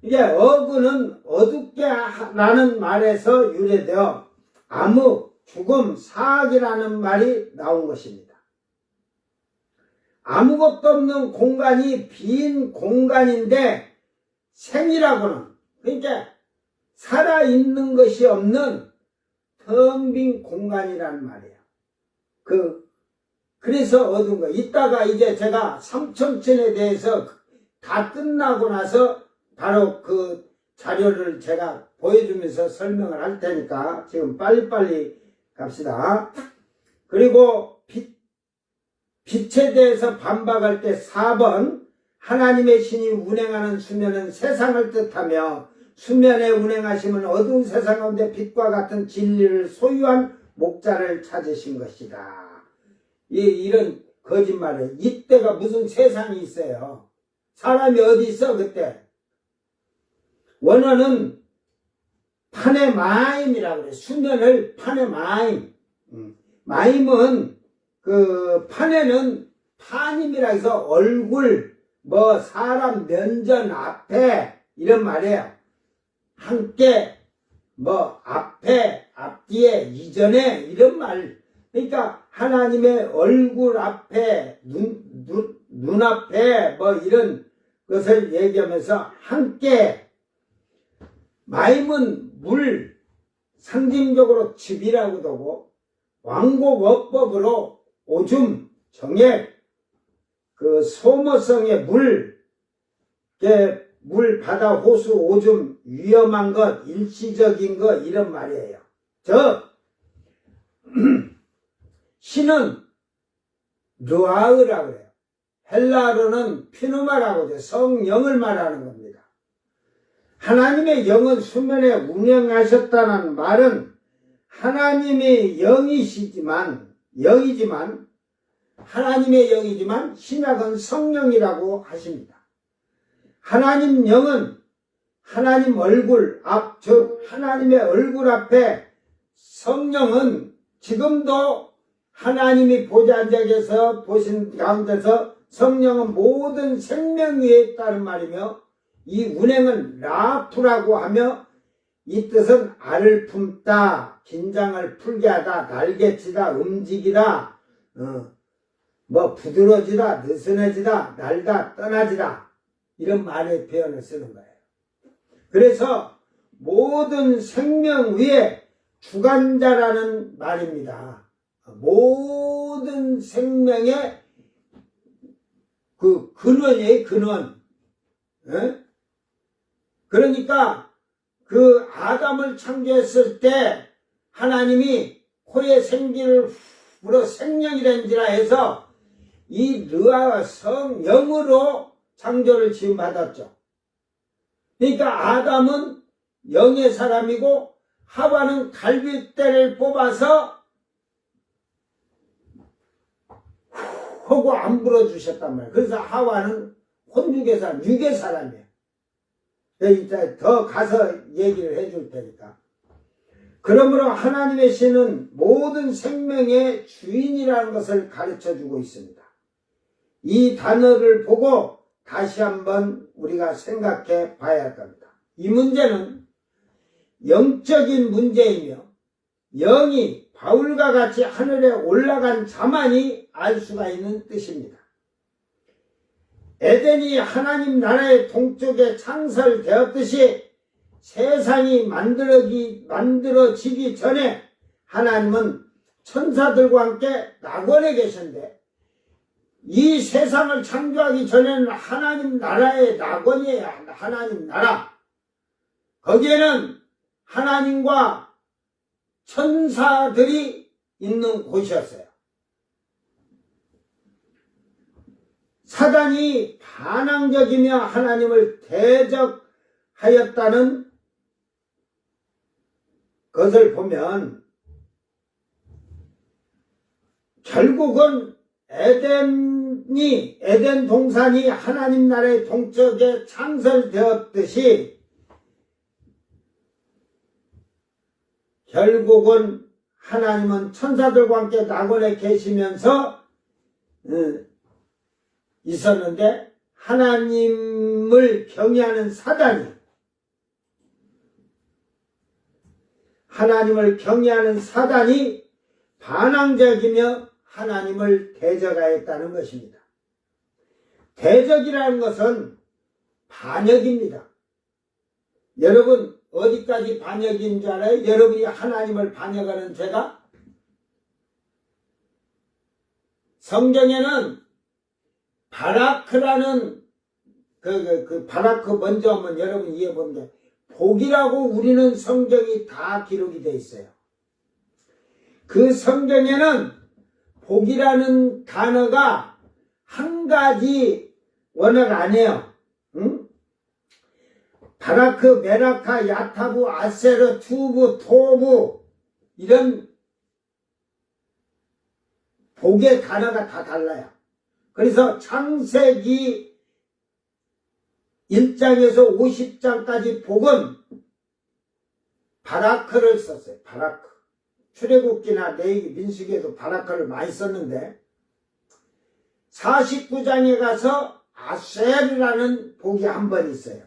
이게 어구는 어둡게 라는 말에서 유래되어 암흑, 죽음, 사악이라는 말이 나온 것입니다. 아무것도 없는 공간이 빈 공간인데 생이라고는 그러니까 살아있는 것이 없는 텅 빈 공간이라는 말이에요. 그래서 어두운 거. 이따가 이제 제가 삼천천에 대해서 다 끝나고 나서 바로 그 자료를 제가 보여주면서 설명을 할 테니까 지금 빨리빨리 갑시다. 그리고 빛에 대해서 반박할 때 4번 하나님의 신이 운행하는 수면은 세상을 뜻하며 수면에 운행하시면 어두운 세상 가운데 빛과 같은 진리를 소유한 목자를 찾으신 것이다. 이런 거짓말을. 이때가 무슨 세상이 있어요. 사람이 어디 있어 그때. 원어는 파네마임이라고 그래. 수면을 파네마임. 마임은 그 파네는 파님이라 해서 얼굴, 뭐 사람 면전 앞에 이런 말이에요. 함께 뭐 앞에, 앞뒤에, 이전에 이런 말. 그러니까 하나님의 얼굴 앞에, 눈앞에 뭐 이런 것을 얘기하면서 함께. 마임은 물, 상징적으로 즙이라고도 하고, 왕곡어법으로 오줌, 정액, 그 소모성의 물, 물, 바다, 호수, 오줌, 위험한 것, 일시적인 것 이런 말이에요. 신은 르아흐라고 그래요. 헬라어로는 피누마라고 해요. 성령을 말하는 겁니다. 하나님의 영은 수면에 운행하셨다는 말은 하나님의 영이지만 하나님의 영이지만 신약은 성령이라고 하십니다. 하나님 영은 하나님 얼굴 앞, 즉 하나님의 얼굴 앞에 성령은 지금도 하나님이 보좌 앉아 계셔 보신 가운데서 성령은 모든 생명 위에 있다는 말이며 이 운행은 라프라고 하며 이 뜻은 알을 품다, 긴장을 풀게 하다, 날개치다, 움직이다, 뭐 부드러지다, 느슨해지다, 날다, 떠나지다 이런 말의 표현을 쓰는 거예요. 그래서 모든 생명 위에 주관자라는 말입니다. 모든 생명의 그 근원이에요, 근원. 그러니까 그 아담을 창조했을 때 하나님이 코에 생기를 불어 생명이 된지라 해서 이 르아 성령으로 창조를 지음받았죠. 그러니까 아담은 영의 사람이고 하와는 갈빗대를 뽑아서 하고 안 불어주셨단 말이에요. 그래서 하와는 혼육의 사람, 육의 사람이에요. 이제 더 가서 얘기를 해줄 테니까. 그러므로 하나님의 신은 모든 생명의 주인이라는 것을 가르쳐주고 있습니다. 이 단어를 보고 다시 한번 우리가 생각해 봐야 할 겁니다. 이 문제는 영적인 문제이며 영이 바울과 같이 하늘에 올라간 자만이 알 수가 있는 뜻입니다. 에덴이 하나님 나라의 동쪽에 창설되었듯이 세상이 만들어지기 전에 하나님은 천사들과 함께 낙원에 계셨는데 이 세상을 창조하기 전에는 하나님 나라의 낙원이에요. 하나님 나라. 거기에는 하나님과 천사들이 있는 곳이었어요. 사단이 반항적이며 하나님을 대적하였다는 것을 보면 결국은 에덴 동산이 하나님 나라의 동쪽에 창설되었듯이 결국은 하나님은 천사들과 함께 낙원에 계시면서 있었는데 하나님을 경외하는 사단이 반항적이며 하나님을 대적하였다는 것입니다. 대적이라는 것은 반역입니다. 여러분 어디까지 반역인 줄 알아요? 여러분이 하나님을 반역하는 죄가? 성경에는 바라크라는 그 바라크 먼저 한번 여러분 이해해 보는 게 복이라고 우리는 성경이 다 기록이 되어 있어요. 그 성경에는 복이라는 단어가 한 가지 원어가 아니에요. 바라크, 메라카, 야타부, 아세르, 투부, 토부 이런 복의 단어가 다 달라요. 그래서 창세기 1장에서 50장까지 복은 바라크를 썼어요. 바라크. 출애굽기나 레위기, 민수기에도 바라크를 많이 썼는데 49장에 가서 아셀이라는 복이 한 번 있어요.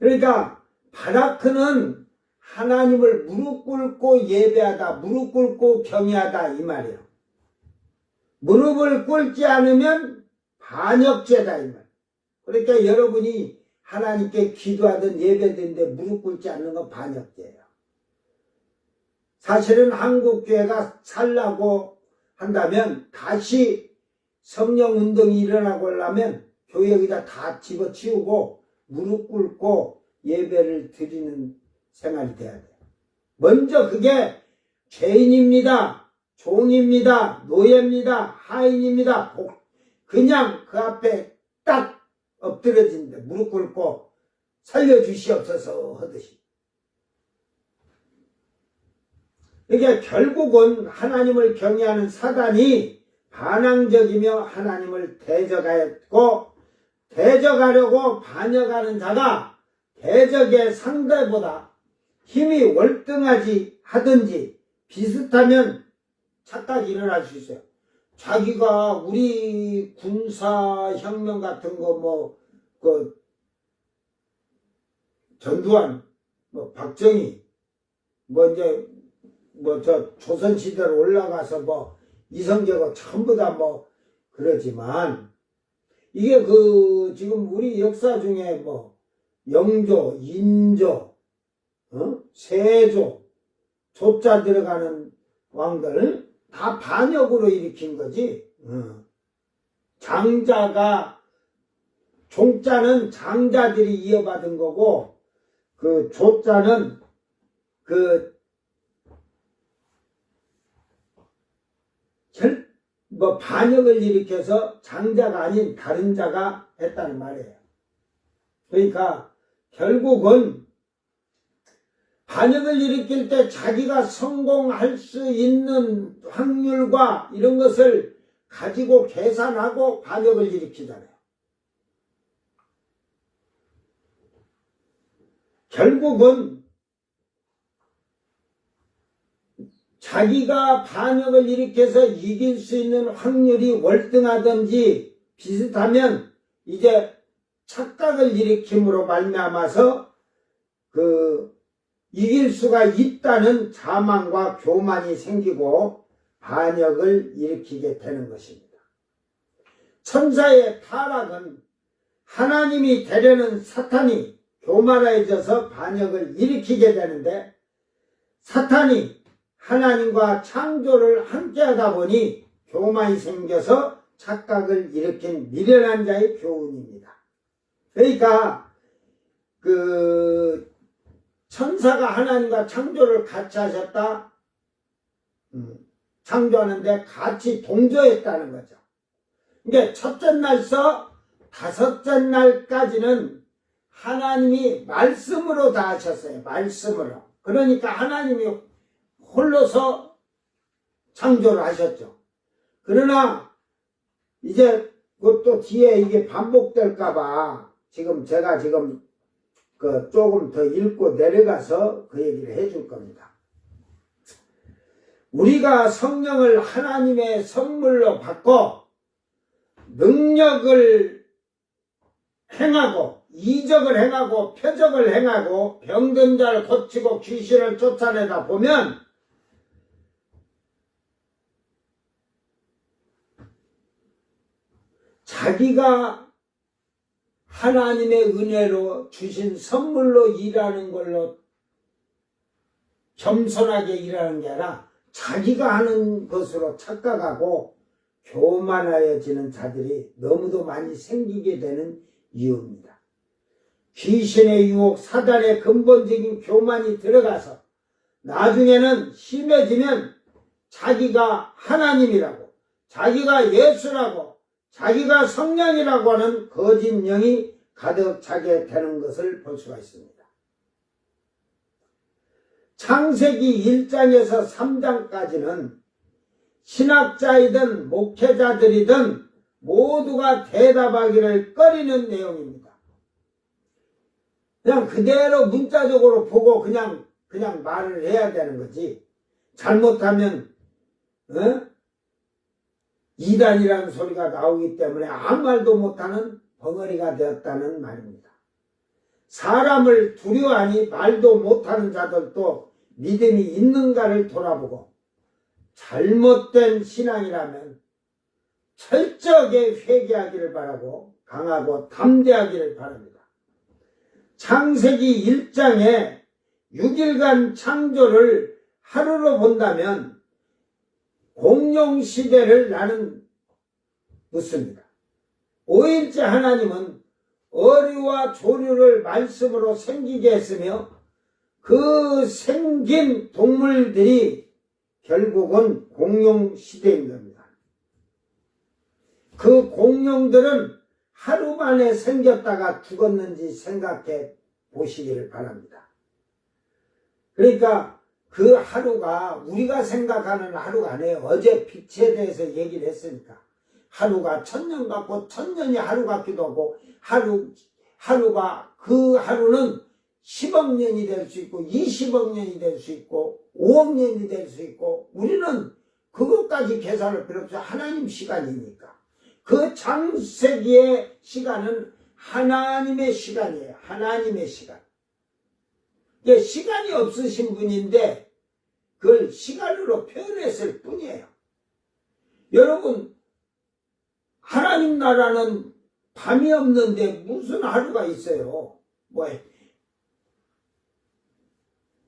그러니까 바라크는 하나님을 무릎 꿇고 예배하다, 무릎 꿇고 경외하다 이 말이에요. 무릎을 꿇지 않으면 반역죄다 이 말. 그러니까 여러분이 하나님께 기도하든 예배드는데 무릎 꿇지 않는 건 반역죄예요. 사실은 한국교회가 살라고 한다면 다시 성령운동이 일어나고 하려면 교회 여기다 다 집어치우고 무릎 꿇고 예배를 드리는 생활이 돼야 돼요. 먼저 그게 죄인입니다. 종입니다. 노예입니다. 하인입니다. 그냥 그 앞에 딱 엎드려진다. 무릎 꿇고 살려주시옵소서 하듯이. 이게 결국은 하나님을 경외하는 사단이 반항적이며 하나님을 대적하였고 대적하려고 반역하는 자가 대적의 상대보다 힘이 월등하지 하든지 비슷하면 착각이 일어날 수 있어요. 자기가 우리 군사혁명 같은 거 전두환, 박정희, 조선시대로 올라가서 이성계고 전부 다 그러지만 이게 지금 우리 역사 중에 영조, 인조, 세조, 조자 들어가는 왕들 다 반역으로 일으킨 거지. 종자는 장자들이 이어받은 거고 조자는 반역을 일으켜서 장자가 아닌 다른 자가 했다는 말이에요. 그러니까 결국은 반역을 일으킬 때 자기가 성공할 수 있는 확률과 이런 것을 가지고 계산하고 반역을 일으키잖아요. 결국은 자기가 반역을 일으켜서 이길 수 있는 확률이 월등하든지 비슷하면 이제 착각을 일으킴으로 말미암아서 이길 수가 있다는 자만과 교만이 생기고 반역을 일으키게 되는 것입니다. 천사의 타락은 하나님이 되려는 사탄이 교만해져서 반역을 일으키게 되는데 사탄이 하나님과 창조를 함께하다 보니 교만이 생겨서 착각을 일으킨 미련한 자의 교훈입니다. 그러니까 천사가 하나님과 창조를 같이 하셨다. 창조하는데 같이 동조했다는 거죠. 그러니까 첫째 날서 다섯째 날까지는 하나님이 말씀으로 다 하셨어요. 말씀으로. 그러니까 하나님이 홀로서 창조를 하셨죠. 그러나 이제 그것도 뒤에 이게 반복될까봐 제가 조금 더 읽고 내려가서 그 얘기를 해줄 겁니다. 우리가 성령을 하나님의 선물로 받고 능력을 행하고 이적을 행하고 표적을 행하고 병든 자를 고치고 귀신을 쫓아내다 보면 자기가 하나님의 은혜로 주신 선물로 일하는 걸로 겸손하게 일하는 게 아니라 자기가 하는 것으로 착각하고 교만하여지는 자들이 너무도 많이 생기게 되는 이유입니다. 귀신의 유혹, 사단의 근본적인 교만이 들어가서 나중에는 심해지면 자기가 하나님이라고, 자기가 예수라고, 자기가 성령이라고 하는 거짓 영이 가득 차게 되는 것을 볼 수가 있습니다. 창세기 1장에서 3장까지는 신학자이든 목회자들이든 모두가 대답하기를 꺼리는 내용입니다. 그냥 그대로 문자적으로 보고 그냥 말을 해야 되는 거지. 잘못하면 이단이라는 소리가 나오기 때문에 아무 말도 못하는 벙어리가 되었다는 말입니다. 사람을 두려워하니 말도 못하는 자들도 믿음이 있는가를 돌아보고 잘못된 신앙이라면 철저하게 회개하기를 바라고 강하고 담대하기를 바랍니다. 창세기 1장에 6일간 창조를 하루로 본다면 공룡시대를 나는 묻습니다. 5일째 하나님은 어류와 조류를 말씀으로 생기게 했으며 그 생긴 동물들이 결국은 공룡시대인 겁니다. 그 공룡들은 하루 만에 생겼다가 죽었는지 생각해 보시기를 바랍니다. 그러니까 그 하루가 우리가 생각하는 하루가 아니에요. 어제 빛에 대해서 얘기를 했으니까. 하루가 1000년 같고 1000년이 하루 같기도 하고 하루가 그 하루는 10억 년이 될 수 있고 20억 년이 될 수 있고 5억 년이 될 수 있고 우리는 그것까지 계산할 필요 없어요. 하나님 시간이니까. 그 창세기의 시간은 하나님의 시간이에요. 하나님의 시간. 이게 시간이 없으신 분인데 그걸 시간으로 표현했을 뿐이에요. 여러분 하나님 나라는 밤이 없는데 무슨 하루가 있어요.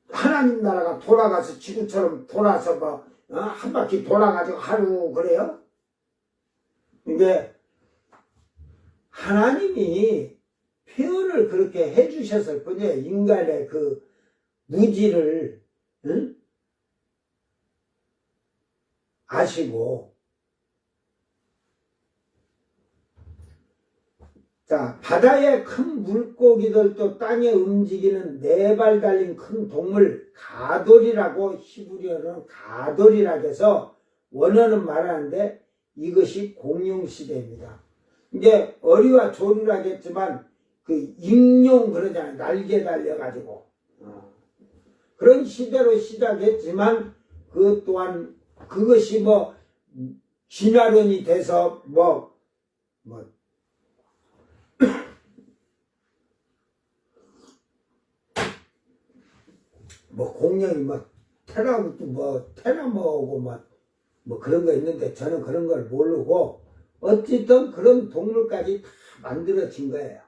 하나님 나라가 돌아가서 지구처럼 돌아서 한 바퀴 돌아가지고 하루 그래요? 이게 하나님이 표현을 그렇게 해주셨을 뿐이에요. 인간의 그 무지를 아시고. 자, 바다의 큰 물고기들도 땅에 움직이는 4발 달린 큰 동물 가돌이라고 히브리어는 가돌이라고 해서 원어는 말하는데 이것이 공룡시대입니다. 이제 어리와 조류라고 했지만 그 익룡 그러잖아요. 날개 달려가지고 그런 시대로 시작했지만 그 또한 그것이 진화론이 돼서 공룡이 테라모고 그런 거 있는데 저는 그런 걸 모르고 어쨌든 그런 동물까지 다 만들어진 거예요.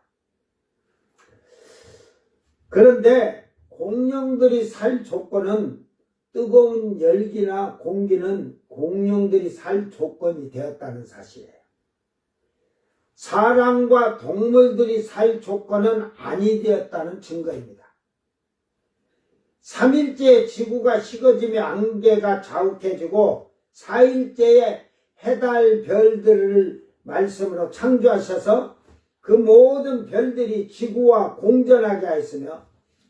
그런데 공룡들이 살 조건은 뜨거운 열기나 공기는 공룡들이 살 조건이 되었다는 사실이에요. 사람과 동물들이 살 조건은 아니 되었다는 증거입니다. 3일째에 지구가 식어지며 안개가 자욱해지고 4일째에 해달 별들을 말씀으로 창조하셔서 그 모든 별들이 지구와 공전하게 하였으며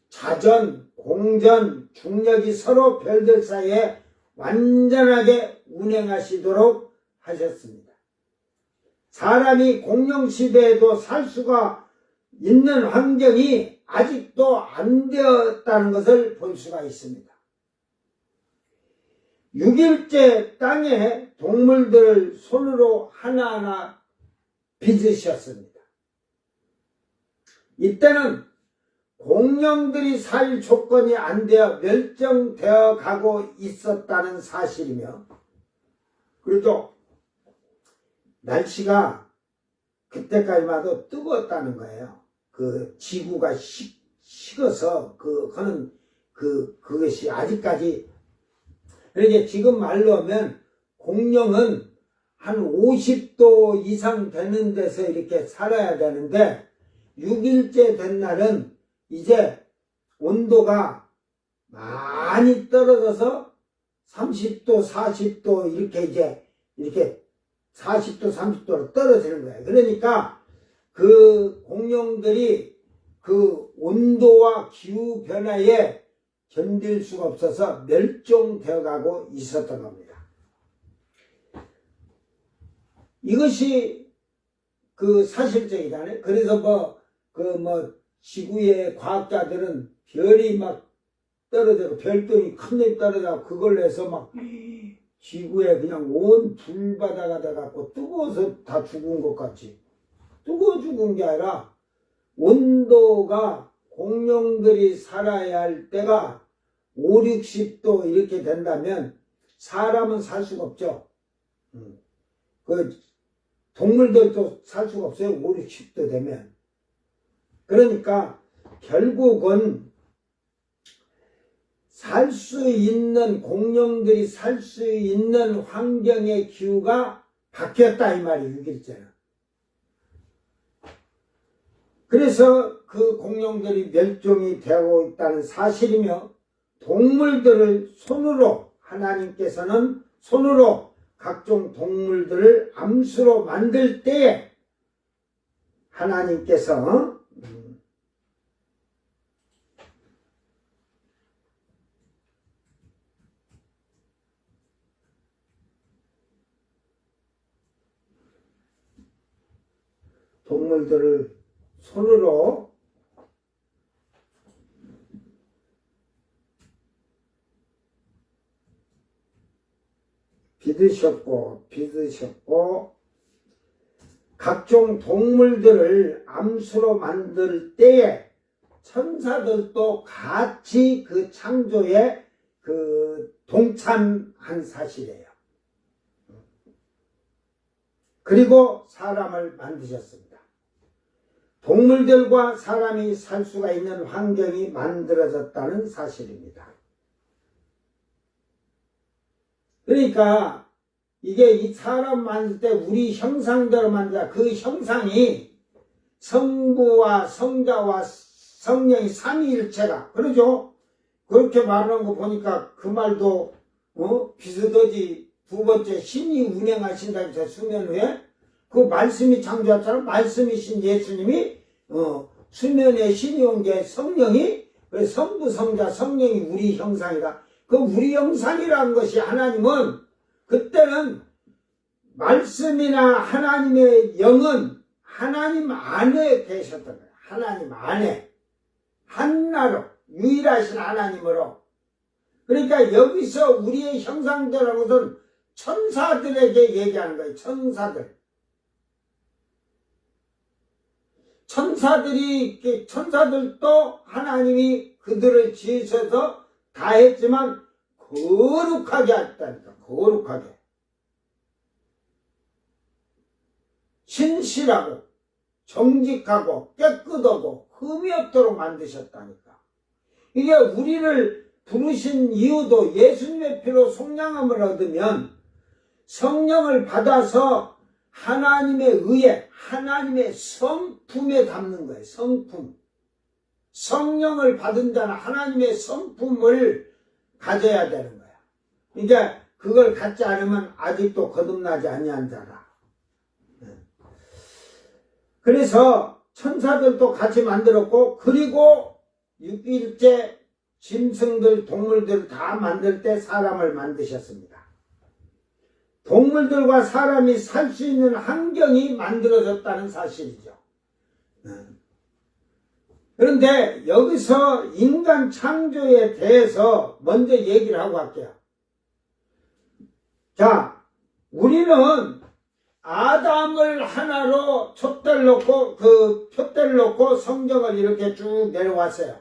자전, 공전, 중력이 서로 별들 사이에 완전하게 운행하시도록 하셨습니다. 사람이 공룡시대에도 살 수가 있는 환경이 아직도 안 되었다는 것을 볼 수가 있습니다. 6일째 땅에 동물들을 손으로 하나하나 빚으셨습니다. 이때는 공룡들이 살 조건이 안 되어 멸종되어 가고 있었다는 사실이며 그리고 날씨가 그때까지만 해도 뜨거웠다는 거예요. 그 지구가 식어서 그것이 아직까지 그러니까 지금 말로 하면 공룡은 한 50도 이상 되는 데서 이렇게 살아야 되는데 6일째 된 날은 이제 온도가 많이 떨어져서 30도, 40도 이렇게 40도, 30도로 떨어지는 거예요. 그러니까 그 공룡들이 그 온도와 기후 변화에 견딜 수가 없어서 멸종되어 가고 있었던 겁니다. 이것이 그 사실적이잖아요. 그래서 지구의 과학자들은 별이 막 떨어지고 별똥이 큰 놈이 떨어져서 그걸로 해서 막 지구에 그냥 온 불바다가 돼갖고 뜨거워서 다 죽은 것 같이. 뜨거워 죽은 게 아니라 온도가 공룡들이 살아야 할 때가 5, 60도 이렇게 된다면 사람은 살 수가 없죠. 그 동물들도 살 수가 없어요. 5, 60도 되면. 그러니까 결국은 살 수 있는 공룡들이 살 수 있는 환경의 기후가 바뀌었다 이 말이 6일째는. 그래서 그 공룡들이 멸종이 되고 있다는 사실이며 동물들을 손으로 하나님께서는 손으로 각종 동물들을 암수로 만들 때에 하나님께서 동물들을 손으로 빚으셨고 각종 동물들을 암수로 만들 때에 천사들도 같이 그 창조에 그 동참한 사실이에요. 그리고 사람을 만드셨습니다. 동물들과 사람이 살 수가 있는 환경이 만들어졌다는 사실입니다. 그러니까 이게 이 사람 만들 때 우리 형상대로 만들자. 그 형상이 성부와 성자와 성령이 삼위일체가 그러죠. 그렇게 말하는 거 보니까 그 말도 비슷하지. 두 번째 신이 운행하신다 해서 수면 위에 그 말씀이 창조했잖아. 말씀이신 예수님이 수면에 신이 온 게 성령이 그래서 성부 성자 성령이 우리 형상이다. 그 우리 형상이라는 것이 하나님은 그때는 말씀이나 하나님의 영은 하나님 안에 계셨던 거예요. 하나님 안에 한나로 유일하신 하나님으로. 그러니까 여기서 우리의 형상들하는 것은 천사들에게 얘기하는 거예요. 천사들도 하나님이 그들을 지으셔서 다 했지만 거룩하게 했다니까. 거룩하게 신실하고 정직하고 깨끗하고 흠이 없도록 만드셨다니까. 이게 우리를 부르신 이유도 예수님의 피로 속량함을 얻으면 성령을 받아서 하나님의 의에 하나님의 성품에 담는 거예요. 성품. 성령을 받은 자는 하나님의 성품을 가져야 되는 거야. 그러니까 그걸 갖지 않으면 아직도 거듭나지 아니한 자라. 그래서 천사들도 같이 만들었고 그리고 6일째 짐승들 동물들 다 만들 때 사람을 만드셨습니다. 동물들과 사람이 살 수 있는 환경이 만들어졌다는 사실이죠. 그런데 여기서 인간 창조에 대해서 먼저 얘기를 하고 갈게요. 자, 우리는 아담을 하나로 촛대를 놓고 그 표대를 놓고 성경을 이렇게 쭉 내려왔어요.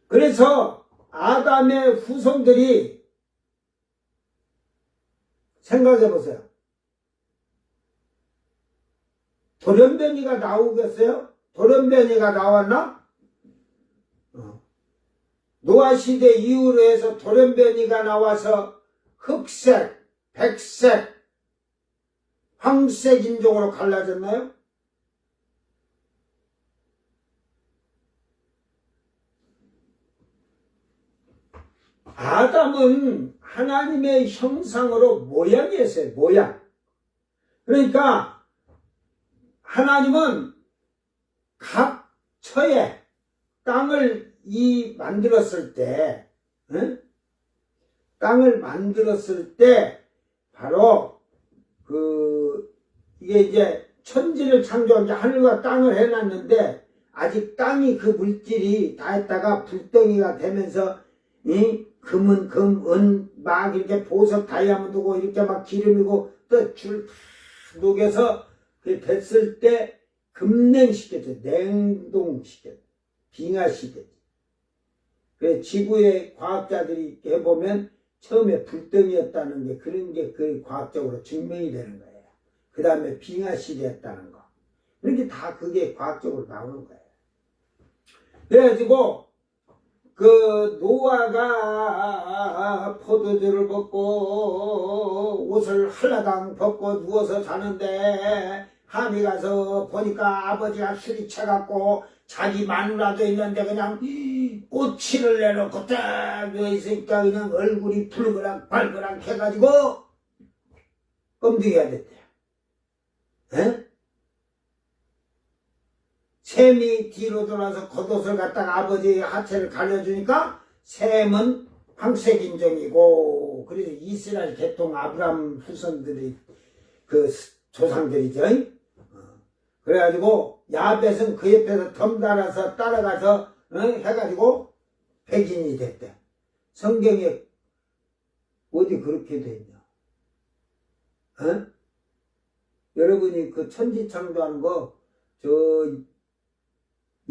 그래서 아담의 후손들이 생각해 보세요. 돌연변이가 나오겠어요? 돌연변이가 나왔나? 노아 시대 이후로 해서 돌연변이가 나와서 흑색, 백색, 황색 인종으로 갈라졌나요? 아담은 하나님의 형상으로 모양이었어요. 모양. 그러니까 하나님은 각 처에 땅을 만들었을 때, 응? 땅을 만들었을 때, 바로, 이게 이제 천지를 창조한 게 하늘과 땅을 해놨는데, 아직 땅이 그 물질이 다 했다가 불덩이가 되면서, 금은 금, 은, 막 이렇게 보석, 다이아몬드고, 이렇게 막 기름이고, 또 줄 녹여서, 그 됐을 때, 급냉시켰죠. 냉동시켰죠. 빙하시켰죠. 그래서 지구의 과학자들이 해보면 처음에 불덩이였다는 게 그런 게 그 과학적으로 증명이 되는 거예요. 그 다음에 빙하시대였다는 거. 이렇게 다 그게 과학적으로 나오는 거예요. 그래가지고 그 노아가 포도주를 먹고 옷을 한라당 벗고 누워서 자는데 함이 가서 보니까 아버지가 술이 채갖고 자기 마누라도 있는데 그냥 꼬치를 내놓고 딱 누워있으니까 그냥 얼굴이 붉으락 발그락 해가지고 껌둥이가 됐대요. 에? 샘이 뒤로 돌아서 겉옷을 갖다가 아버지의 하체를 가려주니까 샘은 황색인종이고, 그래서 이스라엘 계통 아브람 후손들이 그 조상들이죠. 그래가지고 야벳은 그 옆에서 덤달아서 따라가서 해가지고 백인이 됐대. 성경에 어디 그렇게 돼 있냐? 여러분이 그 천지창조하는 거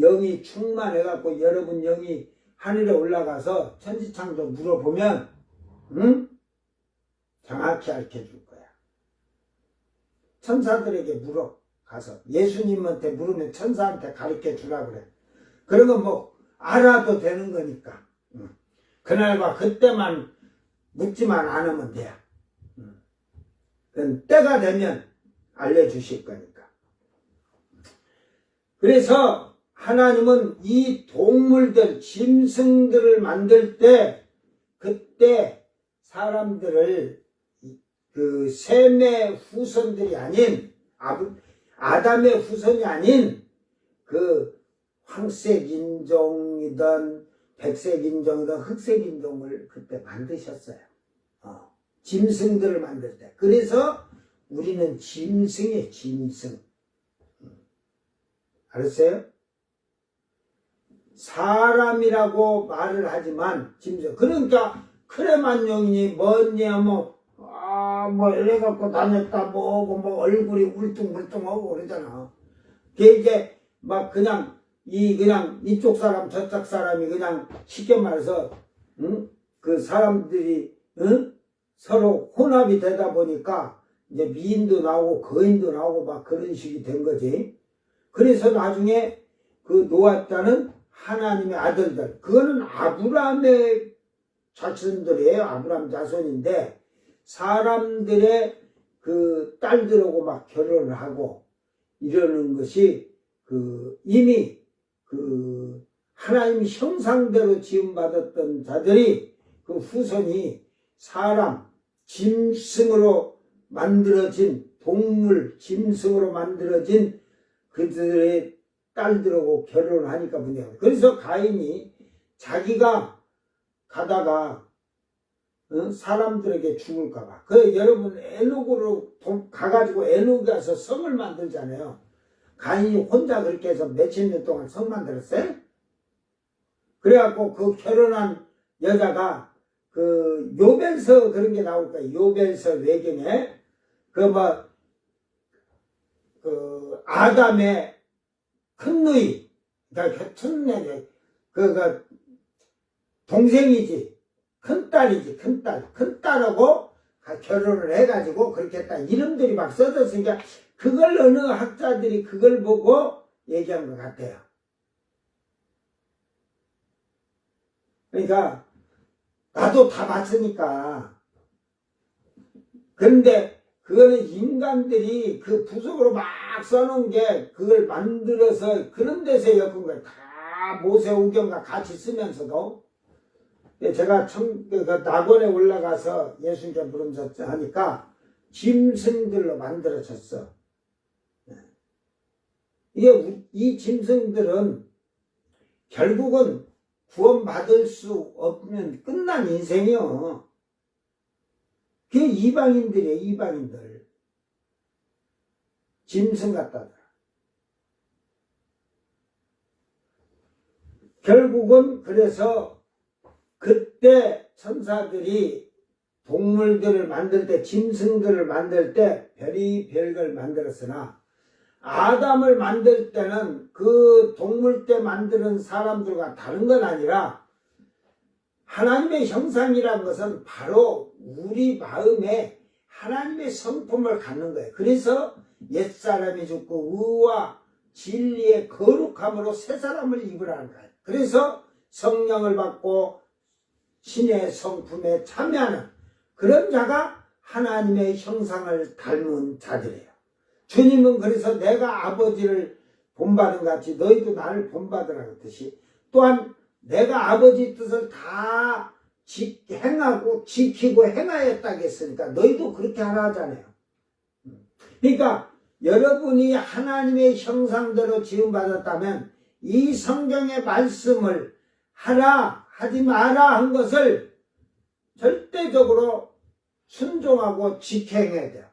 영이 충만해갖고 여러분 영이 하늘에 올라가서 천지창조 물어보면 정확히 알려줄 거야. 천사들에게 물어 가서 예수님한테 물으면 천사한테 가르쳐 주라 그래. 그러면 뭐 알아도 되는 거니까. 그날과 그때만 묻지만 않으면 돼. 그건 때가 되면 알려주실 거니까. 그래서 하나님은 이 동물들, 짐승들을 만들 때 그때 사람들을 그 셈의 후손들이 아닌 아담의 후손이 아닌 그 황색인종이든 백색인종이든 흑색인종을 그때 만드셨어요. 짐승들을 만들 때. 그래서 우리는 짐승이에요. 짐승. 알았어요? 사람이라고 말을 하지만 짐승. 그러니까 크레만용이니 뭐냐 뭐 이래갖고 다녔다 뭐 얼굴이 울퉁불퉁하고 그러잖아. 그게 이제 막 그냥 이쪽 사람 저쪽 사람이 그냥 쉽게 말해서 그 사람들이 서로 혼합이 되다 보니까 이제 미인도 나오고 거인도 나오고 막 그런 식이 된 거지. 그래서 나중에 그 노아 때는 하나님의 아들들, 그거는 아브라함의 자손들이에요. 아브라함 자손인데 사람들의 그 딸들하고 막 결혼을 하고 이러는 것이 이미 하나님 형상대로 지음받았던 자들이 그 후손이 사람, 짐승으로 만들어진 동물, 짐승으로 만들어진 그들의 딸들하고 결혼을 하니까 문제가. 그래서 가인이 자기가 가다가 사람들에게 죽을까봐. 여러분 에녹으로 가가지고 에녹에 가서 성을 만들잖아요. 가인이 혼자 그렇게 해서 몇십 년 동안 성 만들었어요. 그래갖고 그 결혼한 여자가 그 요벨서 그런 게 나올 거예요. 요벨서 외경에 아담의 큰 누이, 그러니까 동생이지, 큰딸이지, 큰딸하고 결혼을 해가지고 그렇게 딱 이름들이 막 써졌으니까 그걸 어느 학자들이 그걸 보고 얘기한 것 같아요. 그러니까 나도 다 봤으니까. 그런데 그거는 인간들이 그 부속으로 막 써놓은 게 그걸 만들어서 그런 데서 엮은 거예요. 다 모세오경과 같이 쓰면서도. 제가 낙원에 올라가서 예수님께 부름졌자 하니까 짐승들로 만들어졌어. 이 짐승들은 결국은 구원받을 수 없으면 끝난 인생이요. 그게 이방인들이에요, 이방인들. 짐승 같다더라. 결국은 그래서 그때 천사들이 동물들을 만들 때, 짐승들을 만들 때 별의별 만들었으나 아담을 만들 때는 그 동물 때 만드는 사람들과 다른 건 아니라 하나님의 형상이란 것은 바로 우리 마음에 하나님의 성품을 갖는 거예요. 그래서 옛사람이 죽고 의와 진리의 거룩함으로 새 사람을 입으라는 거예요. 그래서 성령을 받고 신의 성품에 참여하는 그런 자가 하나님의 형상을 닮은 자들이에요. 주님은 그래서 내가 아버지를 본받은 같이 너희도 나를 본받으라 그랬듯이 또한 내가 아버지 뜻을 다 행하고 지키고 행하였다고 했으니까 너희도 그렇게 하라 하잖아요. 그러니까 여러분이 하나님의 형상대로 지음받았다면 이 성경의 말씀을 하라 하지 마라 한 것을 절대적으로 순종하고 지켜행해야 돼요.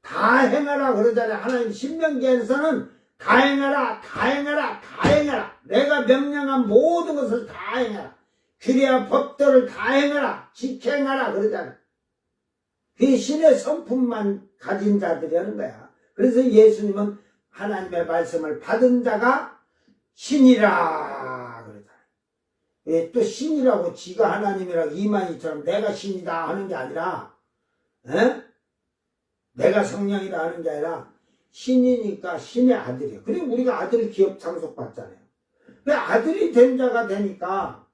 다 행하라 그러잖아요. 하나님 신명기에서는 다 행하라, 다 행하라, 다 행하라. 내가 명령한 모든 것을 다 행하라. 규례와 법도를 다 행하라, 지켜행하라 그러잖아요. 그게 신의 성품만 가진 자들이 하는 거야. 그래서 예수님은 하나님의 말씀을 받은 자가 신이라 그러잖아요. 또 신이라고 지가 하나님이라고 이만희처럼 내가 신이다 하는 게 아니라 내가 성령이다 하는 게 아니라 신이니까 신의 아들이에요. 그리고 우리가 아들 기업 상속 받잖아요. 그 아들이 된 자가 되니까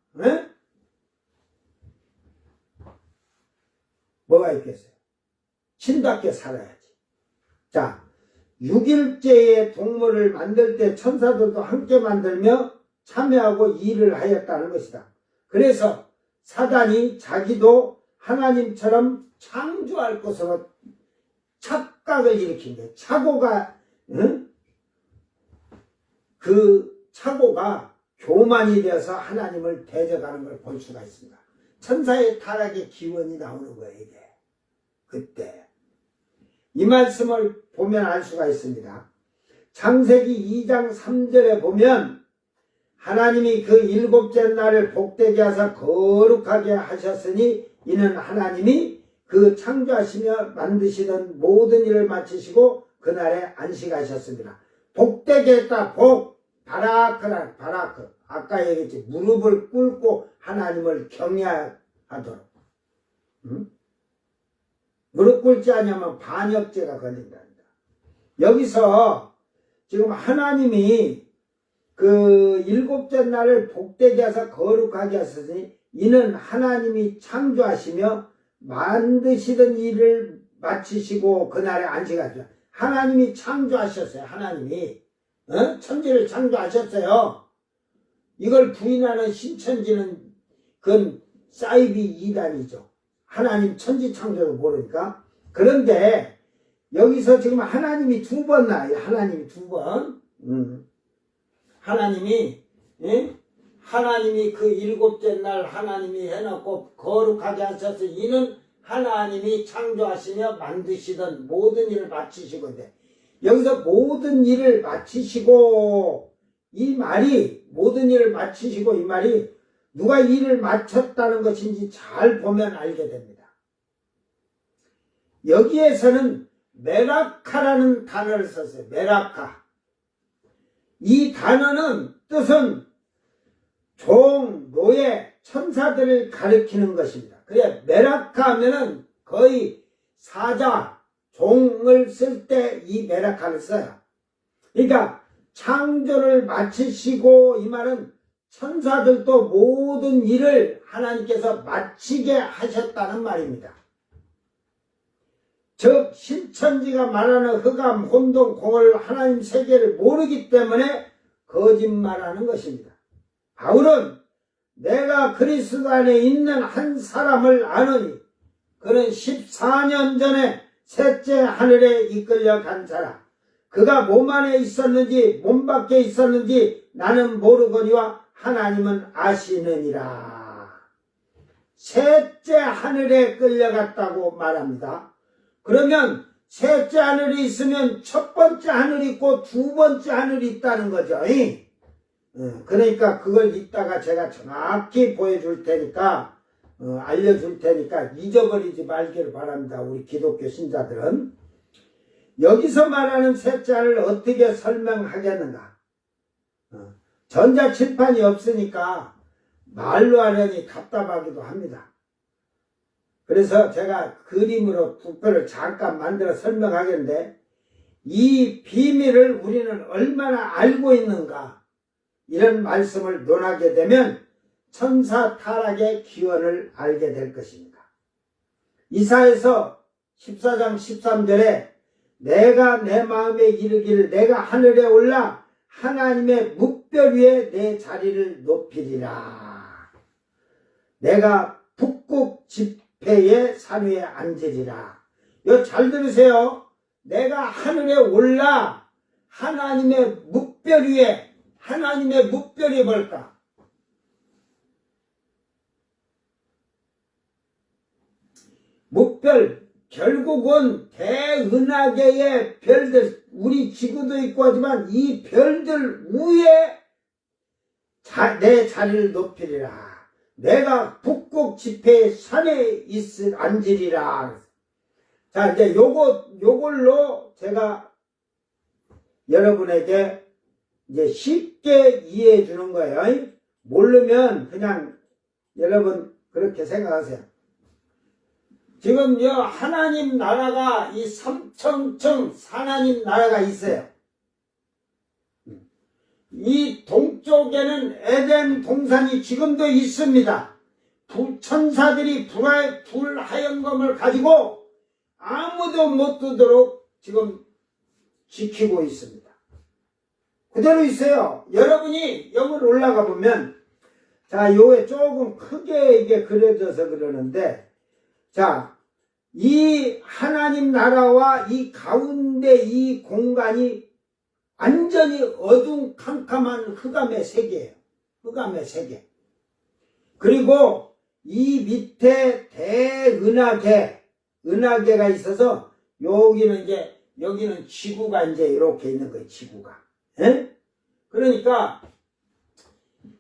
뭐가 있겠어요? 신답게 살아야지. 자, 6일째의 동물을 만들 때 천사들도 함께 만들며 참여하고 일을 하였다는 것이다. 그래서 사단이 자기도 하나님처럼 창조할 것으로 착각을 일으킨 거예요. 그 착오가 교만이 되어서 하나님을 대적하는 걸 볼 수가 있습니다. 천사의 타락의 기원이 나오는 거예요, 이게. 그때. 이 말씀을 보면 알 수가 있습니다. 창세기 2장 3절에 보면 하나님이 그 일곱째 날을 복되게 하사 거룩하게 하셨으니 이는 하나님이 그 창조하시며 만드시던 모든 일을 마치시고 그날에 안식하셨습니다. 복되게 했다. 복. 바라크. 아까 얘기했지. 무릎을 꿇고 하나님을 경외하도록. 무릎 꿇지 않으면 반역죄가 걸린답니다. 여기서 지금 하나님이 그 일곱째 날을 복되게 하사 거룩하게 하셨으니 이는 하나님이 창조하시며 만드시던 일을 마치시고 그날에 안식하셨어요. 하나님이 창조하셨어요. 하나님이 천지를 창조하셨어요. 이걸 부인하는 신천지는 그건 사이비 이단이죠. 하나님 천지 창조를 모르니까. 그런데 여기서 지금 하나님이 두 번 나와요. 하나님이 두 번. 하나님이 그 일곱째 날 하나님이 해놓고 거룩하게 하셔서 이는 하나님이 창조하시며 만드시던 모든 일을 마치시고 인데 여기서 모든 일을 마치시고 이 말이 모든 일을 마치시고 이 말이 누가 일을 마쳤다는 것인지 잘 보면 알게 됩니다. 여기에서는 메라카라는 단어를 썼어요. 메라카. 이 단어는 뜻은 종, 노예, 천사들을 가리키는 것입니다. 그래 메라카 하면은 거의 사자, 종을 쓸 때 이 메라카를 써요. 그러니까 창조를 마치시고 이 말은 천사들도 모든 일을 하나님께서 마치게 하셨다는 말입니다. 즉 신천지가 말하는 흑암, 혼돈, 공허를 하나님 세계를 모르기 때문에 거짓말하는 것입니다. 바울은 내가 그리스도 안에 있는 한 사람을 아느니 그는 14년 전에 셋째 하늘에 이끌려 간 자라. 그가 몸 안에 있었는지 몸 밖에 있었는지 나는 모르거니와 하나님은 아시느니라. 셋째 하늘에 끌려갔다고 말합니다. 그러면 셋째 하늘이 있으면 첫 번째 하늘이 있고 두 번째 하늘이 있다는 거죠. 그러니까 그걸 이따가 제가 정확히 보여줄 테니까 알려줄 테니까 잊어버리지 말기를 바랍니다. 우리 기독교 신자들은. 여기서 말하는 셋째 하늘을 어떻게 설명하겠는가? 전자칠판이 없으니까 말로 하려니 답답하기도 합니다. 그래서 제가 그림으로 부표를 잠깐 만들어 설명하겠는데, 이 비밀을 우리는 얼마나 알고 있는가, 이런 말씀을 논하게 되면 천사 타락의 기원을 알게 될 것입니다. 이사야서 14장 13절에 내가 내 마음에 이르기를 내가 하늘에 올라 하나님의 묵별 위에 내 자리를 높이리라. 내가 북극 지폐의 산 위에 앉으리라. 이거 잘 들으세요. 내가 하늘에 올라 하나님의 묵별 위에, 하나님의 묵별이 뭘까? 묵별, 결국은 대은하계의 별들, 우리 지구도 있고 하지만 이 별들 위에 내 자리를 높이리라. 내가 북극 지폐의 산에 앉으리라. 자, 이제 요걸로 제가 여러분에게 이제 쉽게 이해해 주는 거예요. 모르면 그냥 여러분 그렇게 생각하세요. 지금 하나님 나라가 이 삼천층 하나님 나라가 있어요. 이 동쪽에는 에덴 동산이 지금도 있습니다. 천사들이 불하연검을 가지고 아무도 못 뜨도록 지금 지키고 있습니다. 그대로 있어요. 여러분이 여기 올라가 보면, 자, 요에 조금 크게 이게 그려져서 그러는데, 자, 이 하나님 나라와 이 가운데 이 공간이 완전히 어둠캄캄한 흑암의 세계예요. 흑암의 세계. 그리고 이 밑에 은하계가 있어서 여기는 지구가 이제 이렇게 있는 거예요. 지구가. 예? 그러니까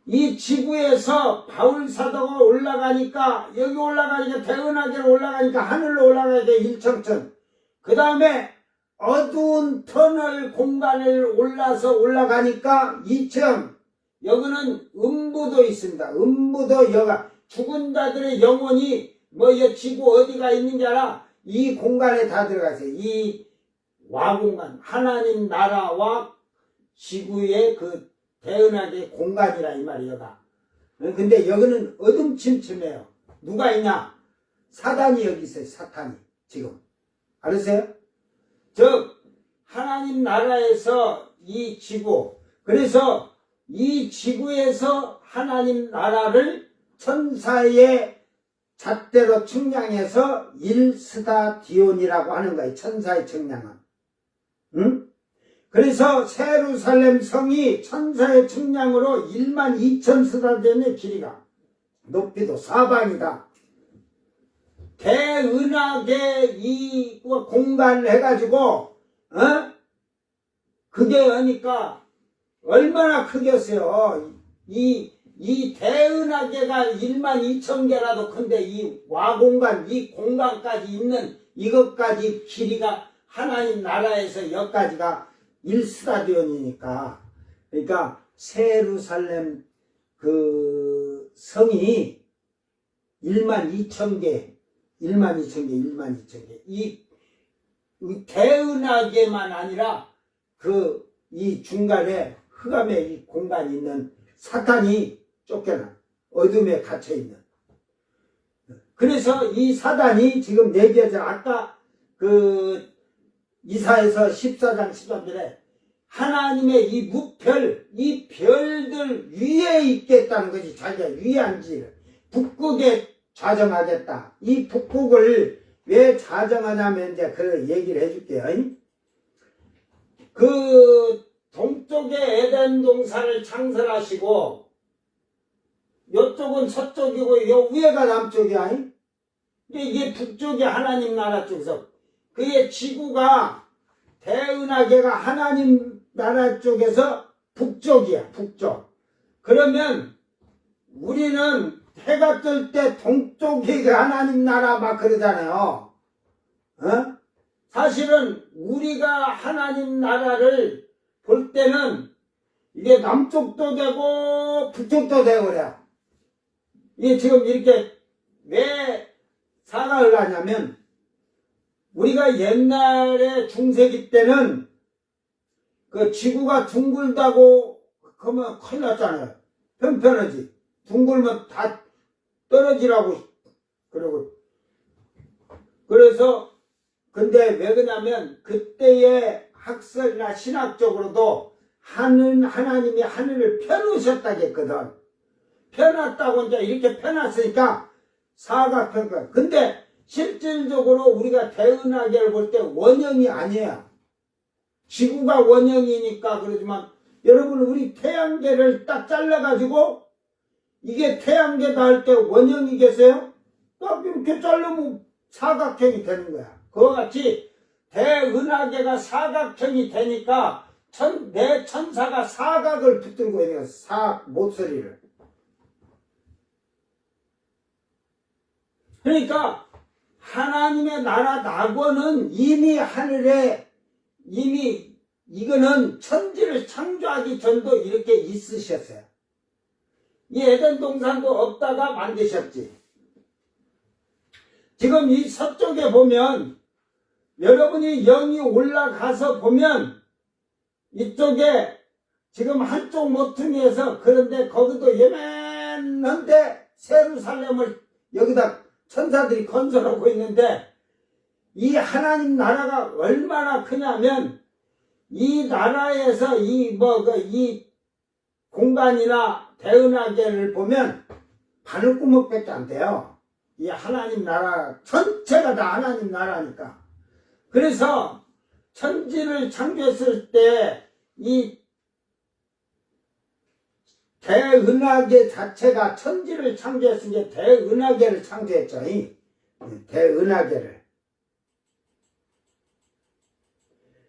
이 지구에서 바울 사도가 올라가니까, 여기 올라가니까 대은하계로 올라가니까 하늘로 올라가니까 1천층. 그 다음에 어두운 터널 공간을 올라가니까 2층. 여기는 음부도 있습니다. 음부도 죽은 자들의 영혼이 지구 어디가 있는지 알아? 이 공간에 다 들어가 있어요. 이 와공간, 하나님 나라와 지구의 그 대은하계 공간이라 이 말이에요. 근데 여기는 어둠침침해요. 누가 있냐? 사단이 여기 있어요. 사탄이 지금. 알으세요? 즉 하나님 나라에서 이 지구, 그래서 이 지구에서 하나님 나라를 천사의 잣대로 측량해서 일스다디온이라고 하는 거예요. 천사의 측량은. 응? 그래서 세루살렘 성이 천사의 측량으로 12,000스다디온의 길이가, 높이도 사방이다. 대은하계 이 공간을 해가지고 그게 하니까 얼마나 크겠어요. 이 대은하계가 12,000개라도 큰데 이 와공간, 이 공간까지 있는 이것까지 길이가 하나님 나라에서 여기까지가 1스타디온이니까, 그러니까 세루살렘 그 성이 12,000개. 이 대은하계만 아니라 이 중간에 흑암의 이 공간이 있는 사탄이 쫓겨나 어둠에 갇혀 있는. 그래서 이 사단이 지금 내겨져, 아까 이사야서 14장 13절에 하나님의 이 무별, 이 별들 위에 있겠다는 것이, 자기가 위에 앉을 북극에 좌정하겠다. 이 북극을 왜 좌정하냐면 이제 그 얘기를 해줄게요. 그 동쪽에 에덴 동산을 창설하시고 이쪽은 서쪽이고 요 위에가 남쪽이야. 이게 북쪽이 하나님 나라 쪽에서 그게 지구가 대은하계가 하나님 나라 쪽에서 북쪽이야. 북쪽. 그러면 우리는 해가 뜰 때 동쪽이 하나님 나라 막 그러잖아요. 어? 사실은 우리가 하나님 나라를 볼 때는 이게 남쪽도 되고 북쪽도 되고 그래요. 이게 지금 이렇게 왜 사가 흘러냐면 우리가 옛날에 중세기 때는 그 지구가 둥글다고 그러면 큰일 났잖아요. 편편하지. 둥글면 다 떨어지라고 그러고. 그래서 근데 왜 그러냐면 그때의 학설이나 신학적으로도 하나님이 하늘을 펴놓으셨다겠거든. 펴놨다고 이제 이렇게 펴놨으니까 사각형과. 근데 실질적으로 우리가 대은하계를 볼 때 원형이 아니에요. 지구가 원형이니까 그러지만 여러분 우리 태양계를 딱 잘라가지고 이게 태양계다 할 때 원형이겠어요? 딱 이렇게 자르면 사각형이 되는 거야. 그와 같이 대은하계가 사각형이 되니까 내 천사가 사각을 붙들고 있는 거야. 모서리를. 그러니까 하나님의 나라 낙원은 이미 하늘에 이미 이거는 천지를 창조하기 전도 이렇게 있으셨어요. 이 에덴 동산도 없다가 만드셨지. 지금 이 서쪽에 보면 여러분이 영이 올라가서 보면 이쪽에 지금 한쪽 모퉁이에서 그런데 거기도 예맨한데 세루살렘을 여기다 천사들이 건설하고 있는데 이 하나님 나라가 얼마나 크냐면 이 나라에서 이 공간이나 대은하계를 보면 바늘구멍밖에 안 돼요. 이 하나님 나라 전체가 다 하나님 나라니까. 그래서 천지를 창조했을 때 이 대은하계 자체가 천지를 창조했으니 대은하계를 창조했죠. 대은하계를.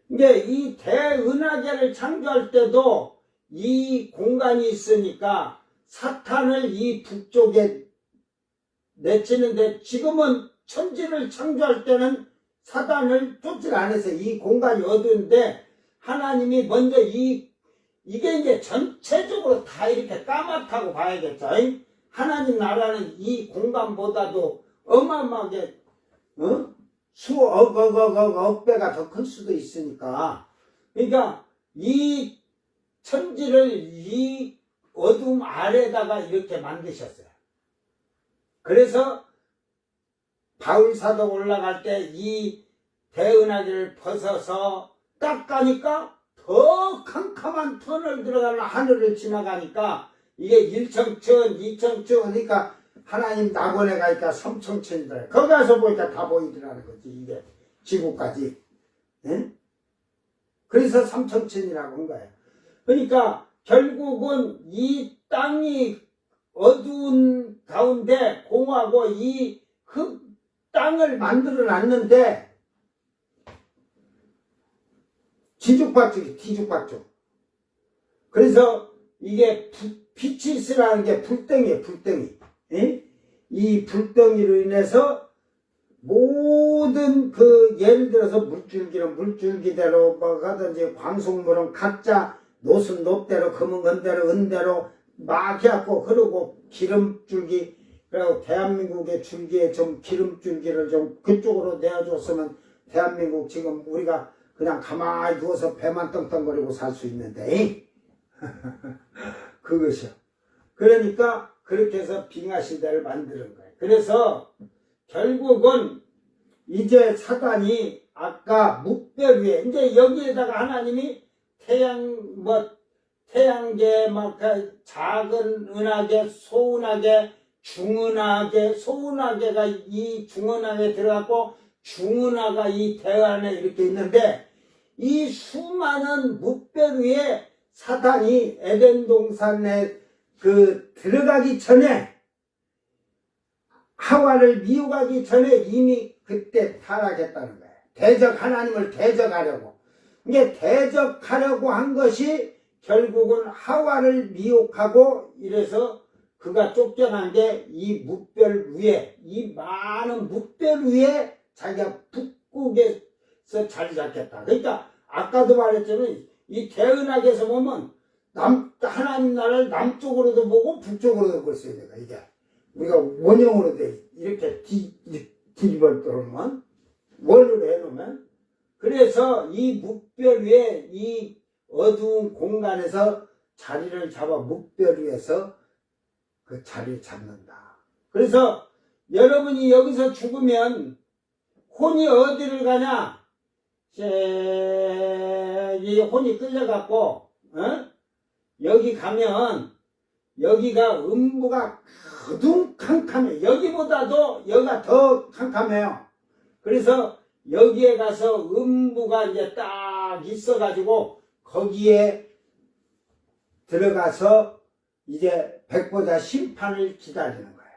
이게 이 대은하계를 창조할 때도 이 공간이 있으니까 사탄을 이 북쪽에 내치는데 지금은 천지를 창조할 때는 사탄을 쫓지 않아서 이 공간이 어두운데 하나님이 먼저 이게 이제 전체적으로 다 이렇게 까맣다고 봐야겠죠. 하나님 나라는 이 공간보다도 어마어마하게 수억 배가 더 클 수도 있으니까. 그러니까 이 천지를 이 어둠 아래다가 이렇게 만드셨어요. 그래서 바울 사도가 올라갈 때 이 대은하계를 벗어서 딱 가니까 더 캄캄한 터널 들어가는 하늘을 지나가니까 이게 1청천, 2청천 그러니까 하나님 낙원에 가니까 3청천이더라. 거기 가서 보니까 다 보이더라는 거지. 이게 지구까지. 예? 그래서 3청천이라고 한 거예요. 그러니까 결국은 이 땅이 어두운 가운데 공하고 이 흙 땅을 만들어 놨는데 뒤죽박죽. 그래서 이게 빛이 있으라는 게 불덩이에요, 불덩이. 예? 이 불덩이로 인해서 모든 예를 들어서 물줄기는 물줄기대로 뭐 하든지 광속물은 각자 노순 높대로 금은 건대로 은대로 막 해갖고 흐르고 기름줄기 그리고 대한민국의 줄기에 좀 기름줄기를 좀 그쪽으로 내어줬으면 대한민국 지금 우리가 그냥 가만히 누워서 배만 떵떵거리고 살 수 있는데 그것이요. 그러니까 그렇게 해서 빙하시대를 만드는 거예요. 그래서 결국은 이제 사단이 아까 묵별 위에 이제 여기에다가 하나님이 태양계 막 작은 은하계, 소은하계, 중은하계, 소은하계가 이 중은하계에 들어갔고 중은하가 이 대안에 이렇게 있는데 이 수많은 묵별 위에 사탄이 에덴 동산에 들어가기 전에, 하와를 미혹하기 전에 이미 그때 타락했다는 거예요. 하나님을 대적하려고. 이게 대적하려고 한 것이 결국은 하와를 미혹하고, 이래서 그가 쫓겨난 게 이 묵별 위에, 이 많은 묵별 위에 자기가 북극에서 자리 잡겠다. 그러니까 아까도 말했지만 이 대은학에서 보면 하나님 나라를 남쪽으로도 보고 북쪽으로도 볼 수 있는 거야. 이게 우리가 원형으로 돼 이렇게 뒤집어놓으면, 원으로 해놓으면, 그래서 이 묵별 위에 이 어두운 공간에서 자리를 잡아 묵별 위에서 그 자리를 잡는다. 그래서 여러분이 여기서 죽으면 혼이 어디를 가냐? 이 혼이 끌려갖고, 여기 가면 여기가 음부가 어둠캄캄해. 여기보다도 여기가 더 캄캄해요. 그래서 여기에 가서 음부가 이제 딱 있어가지고 거기에 들어가서 이제 백보자 심판을 기다리는 거예요.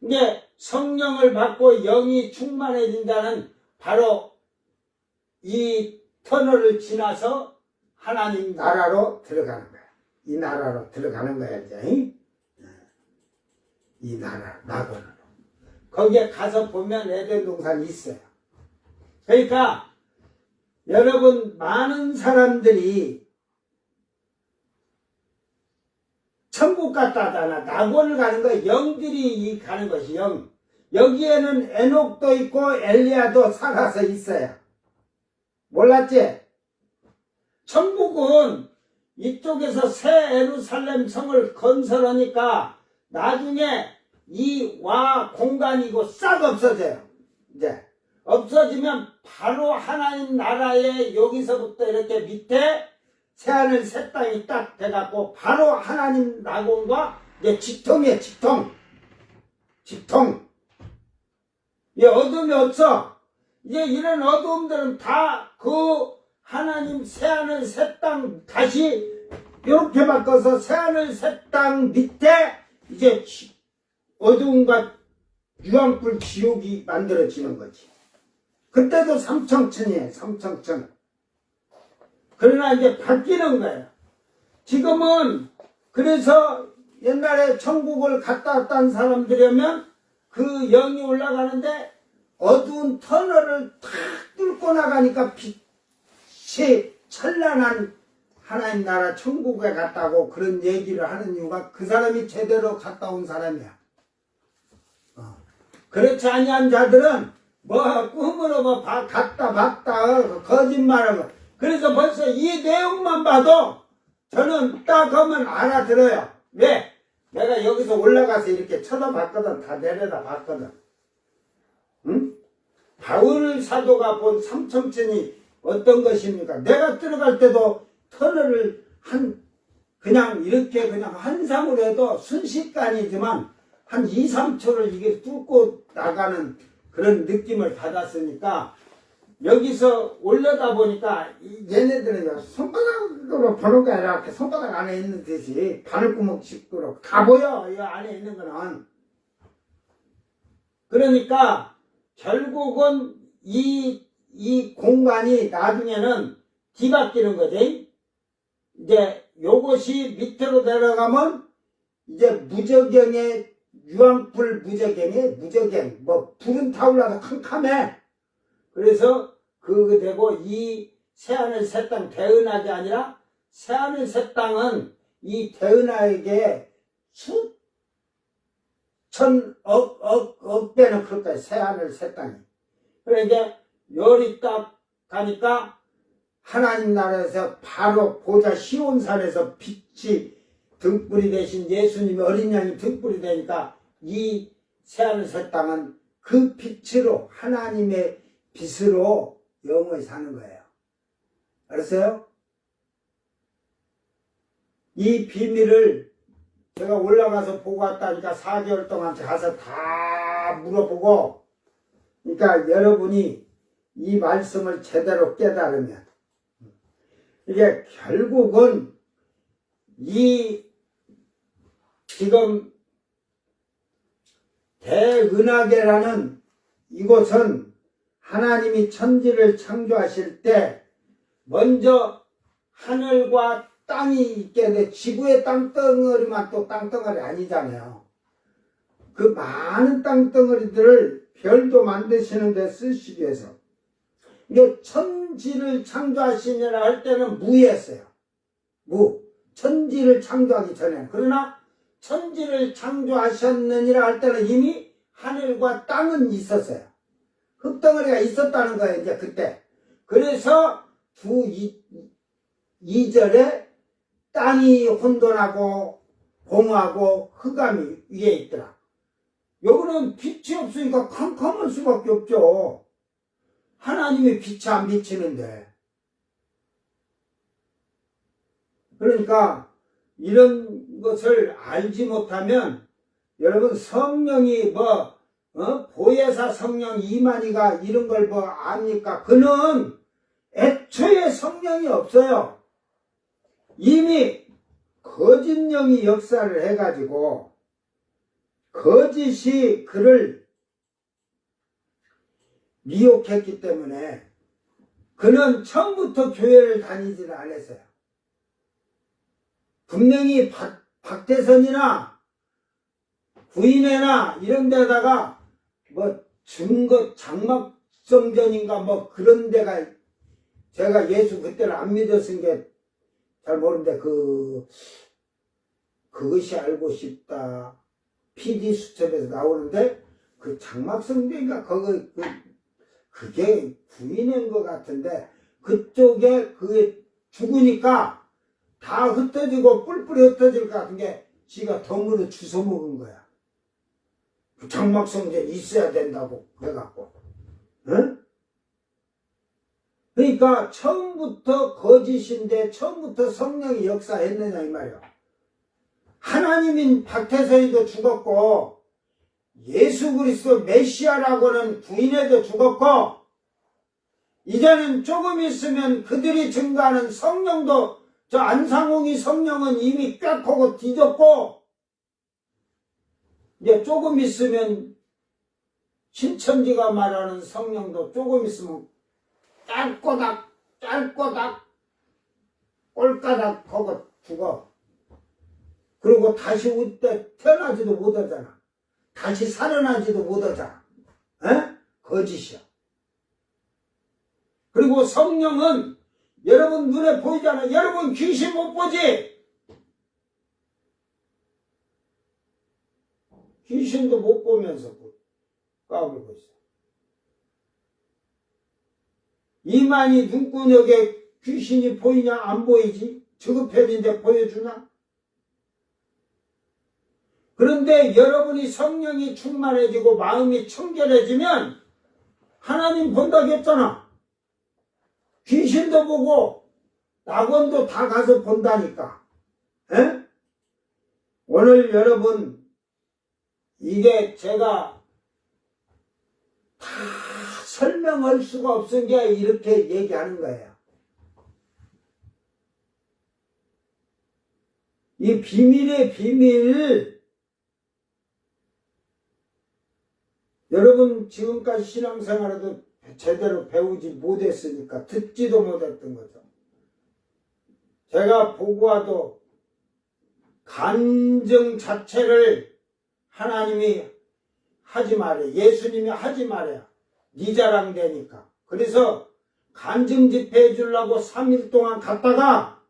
이게 성령을 받고 영이 충만해진다는 바로 이 터널을 지나서 하나님 나라로 들어가는 거예요. 이 나라로 들어가는 거야, 이제. 이 나라, 낙원으로. 거기에 가서 보면 에덴 동산이 있어요. 그러니까, 여러분, 많은 사람들이 천국 갔다 하잖아. 낙원을 가는 거, 영들이 가는 것이 영. 여기에는 에녹도 있고 엘리야도 살아서 있어요. 몰랐지? 천국은 이쪽에서 새 예루살렘 성을 건설하니까 나중에 이 공간이고 싹 없어져요. 이제 없어지면 바로 하나님 나라에 여기서부터 이렇게 밑에 새하늘 새 땅이 딱 돼갖고 바로 하나님 낙원과 이제 직통이에요. 직통. 이 어둠이 없어. 이제 이런 어두움들은 다 그 하나님 새하늘 새 땅 다시 이렇게 바꿔서 새하늘 새 땅 밑에 이제 어두움과 유황불 지옥이 만들어지는 거지. 그때도 삼청천이에요. 삼청천. 그러나 이제 바뀌는 거예요. 지금은 그래서 옛날에 천국을 갔다 왔다는 사람들이면 그 영이 올라가는데 어두운 터널을 탁 뚫고 나가니까 빛이 찬란한 하나님 나라 천국에 갔다고 그런 얘기를 하는 이유가 그 사람이 제대로 갔다 온 사람이야. 그렇지 아니한 자들은 뭐 꿈으로 뭐 갔다 봤다 거짓말하고. 그래서 벌써 이 내용만 봐도 저는 딱 하면 알아들어요. 왜? 내가 여기서 올라가서 이렇게 쳐다봤거든. 다 내려다 봤거든. 응? 바울 사도가 본 삼청천이 어떤 것입니까? 내가 들어갈 때도 터널을 그냥 이렇게 그냥 한상으로 해도 순식간이지만 한 2, 3초를 이게 뚫고 나가는 그런 느낌을 받았으니까 여기서 올려다 보니까 얘네들은 손바닥으로 보는 게 아니라 이렇게 손바닥 안에 있는 듯이 바늘구멍 짚도록 다 보여. 이 안에 있는 거는. 그러니까 결국은 이 공간이 나중에는 뒤바뀌는 거지. 이제 요것이 밑으로 내려가면 이제 무저경의 유황불 무저경 뭐 불은 타올라도 캄캄해. 그래서 그거 되고 이 새하늘 새 땅 대은학이 아니라 새하늘 새 땅은 이 대은학에게 수천억 배는 그럴 거야. 새하늘 새 땅이. 그러니까 열이 딱 가니까 하나님 나라에서 바로 보좌 시온산에서 빛이 등불이 되신 예수님이 어린 양이 등불이 되니까 이 새하늘 새 땅은 그 빛으로 하나님의 빛으로 영원히 사는 거예요. 알았어요? 이 비밀을 제가 올라가서 보고 왔다니까 4개월 동안 가서 다 물어보고, 그러니까 여러분이 이 말씀을 제대로 깨달으면 이게 결국은 이 지금 대은하계라는 이곳은 하나님이 천지를 창조하실 때 먼저 하늘과 땅이 있게 돼. 지구의 땅덩어리만 또 땅덩어리 아니잖아요. 그 많은 땅덩어리들을 별도 만드시는 데 쓰시기 위해서 이게 천지를 창조하시느라 할 때는 무였어요. 무. 천지를 창조하기 전에는. 그러나 천지를 창조하셨느니라 할 때는 이미 하늘과 땅은 있었어요. 흙덩어리가 있었다는 거예요, 이제 그때. 그래서 두 2절에 땅이 혼돈하고 공허하고 흑암이 위에 있더라. 여기는 빛이 없으니까 캄캄할 수밖에 없죠. 하나님이 빛이 안 비치는데. 그러니까 이런 것을 알지 못하면 여러분 성령이 보혜사 성령 이만희가 이런 걸 압니까? 그는 애초에 성령이 없어요. 이미 거짓 영이 역사를 해가지고 거짓이 그를 미혹했기 때문에 그는 처음부터 교회를 다니지는 않았어요. 분명히 박태선이나 구인회나 이런 데다가 증거 장막성전인가 그런 데가 제가 예수 그때는 안 믿었은 게 잘 모르는데 그것이 알고 싶다 PD 수첩에서 나오는데 그 장막성전인가 그게 구인회인 것 같은데 그쪽에 그게 죽으니까 다 흩어지고 뿔뿔이 흩어질 것 같은 게 지가 덤으로 주워 먹은 거야. 장막성전 있어야 된다고 그래갖고. 응? 그러니까 처음부터 거짓인데 처음부터 성령이 역사했느냐 이 말이야. 하나님인 박태서이도 죽었고 예수 그리스도 메시아라고는 부인해도 죽었고 이제는 조금 있으면 그들이 증거하는 성령도 저 안상홍이 성령은 이미 뼈코고 뒤졌고 이제 조금 있으면 신천지가 말하는 성령도 조금 있으면 짤꼬닥 꼴까닥 하고 죽어. 그리고 다시 우때 태어나지도 못하잖아. 다시 살아나지도 못하잖아. 에? 거짓이야. 그리고 성령은 여러분 눈에 보이잖아. 여러분 귀신 못 보지? 귀신도 못 보면서 까불고 있어. 이만희 눈구녕에 귀신이 보이냐 안 보이지? 저급해진데 보여주나? 그런데 여러분이 성령이 충만해지고 마음이 청결해지면 하나님 본다고 했잖아. 귀신도 보고 낙원도 다 가서 본다니까. 에? 오늘 여러분 이게 제가 다 설명할 수가 없은 게 이렇게 얘기하는 거예요. 이 비밀의 비밀 여러분 지금까지 신앙생활에도 제대로 배우지 못했으니까 듣지도 못했던 거죠. 제가 보고와도 간증 자체를 하나님이 하지 말아요. 예수님이 하지 말아요. 네 자랑 되니까. 그래서 간증 집회 해주려고 3일 동안 갔다가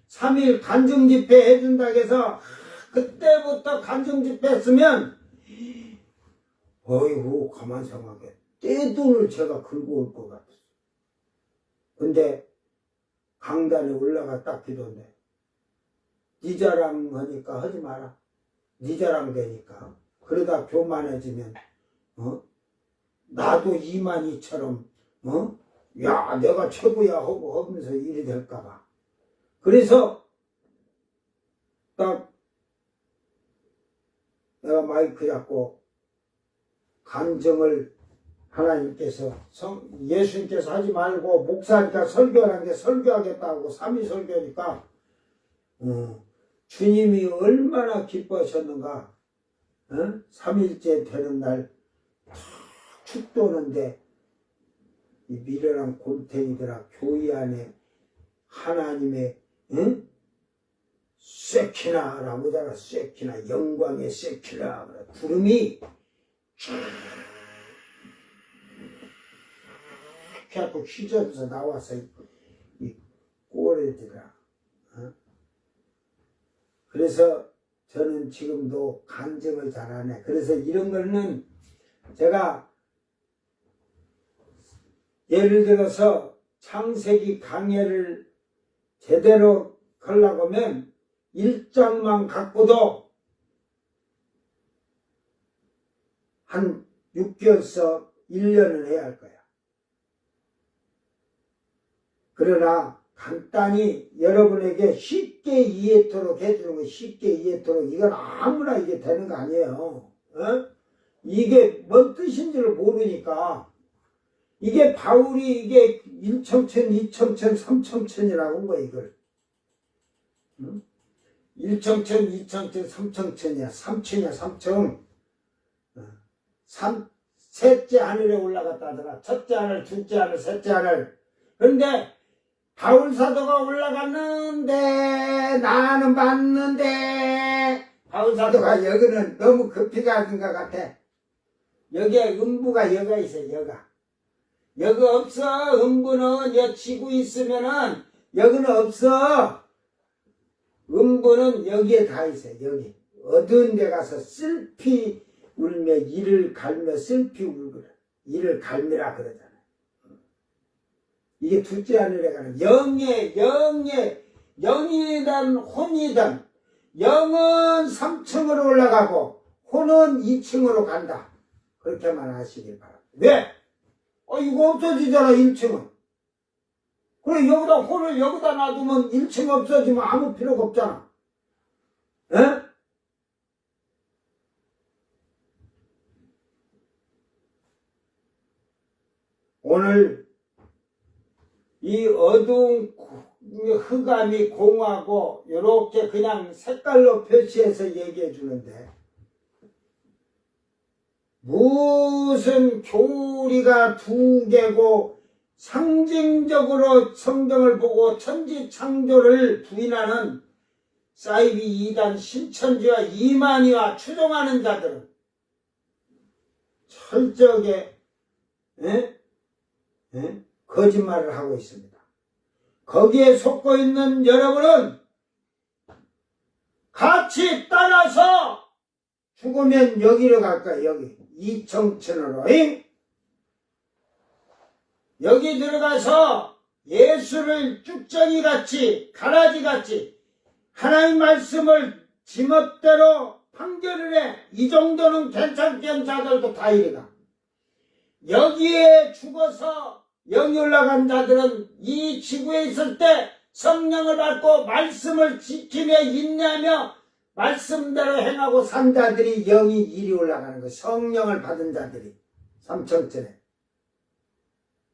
3일 간증 집회 해준다고 해서 그때부터 간증 집회 했으면 어이구 가만 생각해. 떼돈을 제가 긁고 올 것 같았어. 근데 강단에 올라가 딱 기도인데 네 자랑 하니까 하지 마라. 네 자랑 되니까. 그러다 교만해지면 나도 이만희처럼 야 내가 최고야 하고 하면서 일이 될까봐. 그래서 딱 내가 마이크 잡고 간증을 하나님께서 예수님께서 하지 말고 목사니까 설교하는 게 설교하겠다고 3위 설교니까 주님이 얼마나 기뻐하셨는가. 3일째 되는 날 축 도는데 이 미련한 골탱이들아 교회 안에 하나님의 쇠키나라고 하잖아. 쇠키나 영광의 쇠키나 구름이 이렇게 하고 휘저어서 나와서 이 꼬레들아. 그래서 저는 지금도 간증을 잘하네. 그래서 이런 거는 제가 예를 들어서 창세기 강해를 제대로 하려고 하면 1장만 갖고도 한 6개월서 1년을 해야 할 거야. 그러나 간단히 여러분에게 쉽게 이해토록 해주는 거, 쉽게 이해토록, 이건 아무나 이게 되는 거 아니에요. 이게 뭔 뜻인지를 모르니까. 이게 바울이 이게 1청천, 2청천, 3청천이라고 한 거야, 이걸. 1청천, 2청천, 3청천이야. 3층이야, 3층. 셋째 하늘에 올라갔다 하더라. 첫째 하늘, 둘째 하늘, 셋째 하늘. 그런데 바울 사도가 올라갔는데 나는 봤는데 바울 사도가 여기는 너무 급히 가는 것 같아. 여기에 음부가 여가 있어. 여기 없어. 음부는 여 지구 있으면은 여기는 없어. 음부는 여기에 다 있어. 여기 어두운 데 가서 슬피 울며 이를 갈며 슬피 울거라. 이를 갈미라 그러잖아. 이게 둘째 하늘에 가는 영이든 혼이든 영은 3층으로 올라가고 혼은 2층으로 간다. 그렇게만 하시길 바랍니다. 왜? 이거 없어지잖아. 1층은. 그래 여기다 혼을 여기다 놔두면 1층 없어지면 아무 필요가 없잖아. 에? 오늘 이 어두운 흑암이 공하고 이렇게 그냥 색깔로 표시해서 얘기해 주는데 무슨 교리가 두 개고 상징적으로 성경을 보고 천지창조를 부인하는 사이비 2단 신천지와 이만희와 추종하는 자들은 철저하게 거짓말을 하고 있습니다. 거기에 속고 있는 여러분은 같이 따라서 죽으면 여기로 갈 거야. 여기 이청천으로 여기 들어가서 예수를 쭉정이같이 가라지같이 하나님 말씀을 지멋대로 판결을 해. 이 정도는 괜찮게 한 자들도 다 이래가. 여기에 죽어서 영이 올라간 자들은 이 지구에 있을 때 성령을 받고 말씀을 지키며 인내하며 말씀대로 행하고 산 자들이 영이 이리 올라가는 거예요. 성령을 받은 자들이 삼천천에.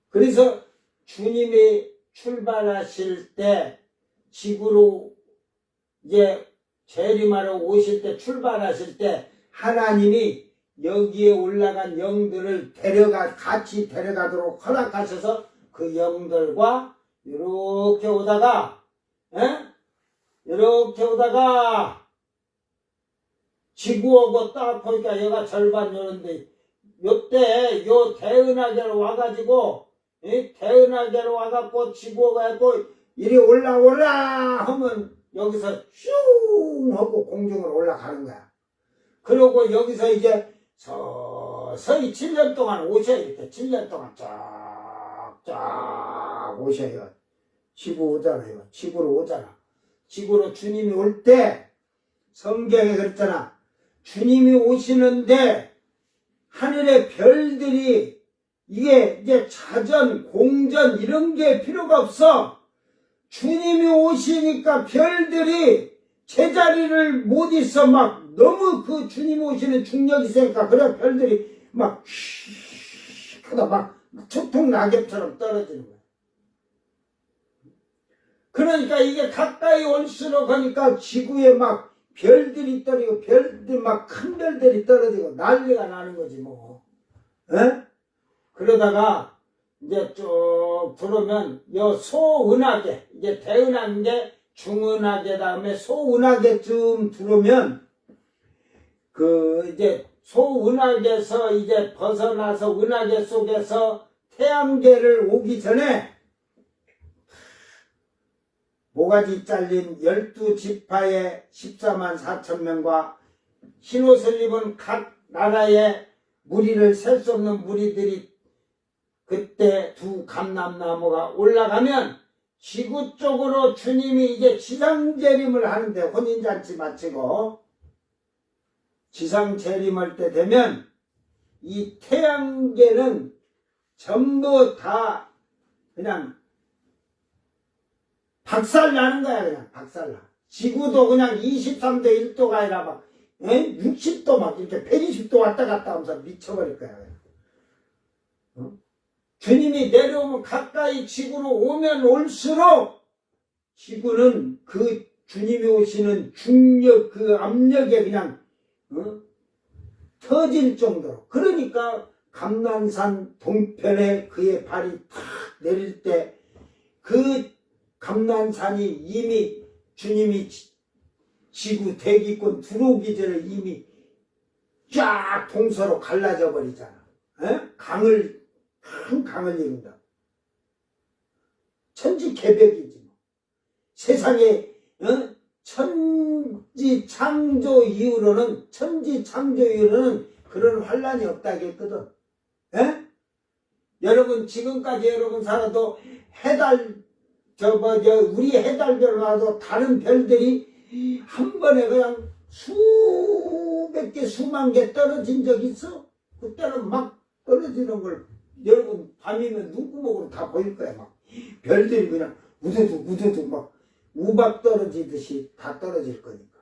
그래서 주님이 출발하실 때 지구로 이제 재림하러 오실 때 출발하실 때 하나님이 여기에 올라간 영들을 같이 데려가도록 허락하셔서 그 영들과 이렇게 오다가 지구 오고 딱 보니까 얘가 절반 요런데 요때 요 대은하계로 와가지고 대은하계로 와갖고 지구 오가지고 이리 올라 하면 여기서 슝 하고 공중으로 올라가는 거야. 그러고 여기서 이제 서서히 7년 동안 오셔야 이렇게 7년 동안 쫙쫙 오셔요. 지구 오잖아요. 지구로 오잖아. 지구로 주님이 올 때 성경에 그랬잖아. 주님이 오시는데 하늘의 별들이 이게 이제 자전, 공전 이런 게 필요가 없어. 주님이 오시니까 별들이 제자리를 못 있어. 막 너무 그 주님 오시는 중력이 세니까 그래 별들이 막 다 막 초통 낙엽처럼 떨어지는 거야. 그러니까 이게 가까이 올수록 하니까 지구에 막 별들이 떨어지고 별들 막 큰 별들이 떨어지고 난리가 나는 거지 뭐. 에? 그러다가 이제 쭉 들어오면 요 소은하계, 이제 대은하계, 중은하계 다음에 소은하계쯤 들어오면 그 이제 소은하계에서 이제 벗어나서 은하계 속에서 태양계를 오기 전에 모가지 잘린 12지파의 14만 4천 명과 흰옷을 입은 각 나라의 무리를 셀 수 없는 무리들이 그때 두 감람나무가 올라가면 지구 쪽으로 주님이 이제 지상재림을 하는데 혼인잔치 마치고 지상재림할 때 되면 이 태양계는 전부 다 그냥 박살나는 거야. 그냥 박살나. 지구도 그냥 23도 1도가 아니라 막 60도 막 이렇게 120도 왔다 갔다 하면서 미쳐버릴 거야. 어? 주님이 내려오면 가까이 지구로 오면 올수록 지구는 그 주님이 오시는 중력 그 압력에 그냥 터질 정도로. 그러니까 감난산 동편에 그의 발이 탁 내릴 때 그 감난산이 이미 주님이 지구 대기권 들어오기 전에 이미 쫙 동서로 갈라져 버리잖아. 큰 강을 이룬다. 천지개벽이지 뭐. 세상에 천지 창조 이후로는 그런 환란이 없다겠거든. 여러분 지금까지 여러분 살아도 우리 해달별 와도 다른 별들이 한 번에 그냥 수백 개 수만 개 떨어진 적 있어? 그때는 막 떨어지는 걸 여러분 밤이면 눈구멍으로 다 보일 거야. 막 별들이 그냥 우두둑 막 우박 떨어지듯이 다 떨어질 거니까.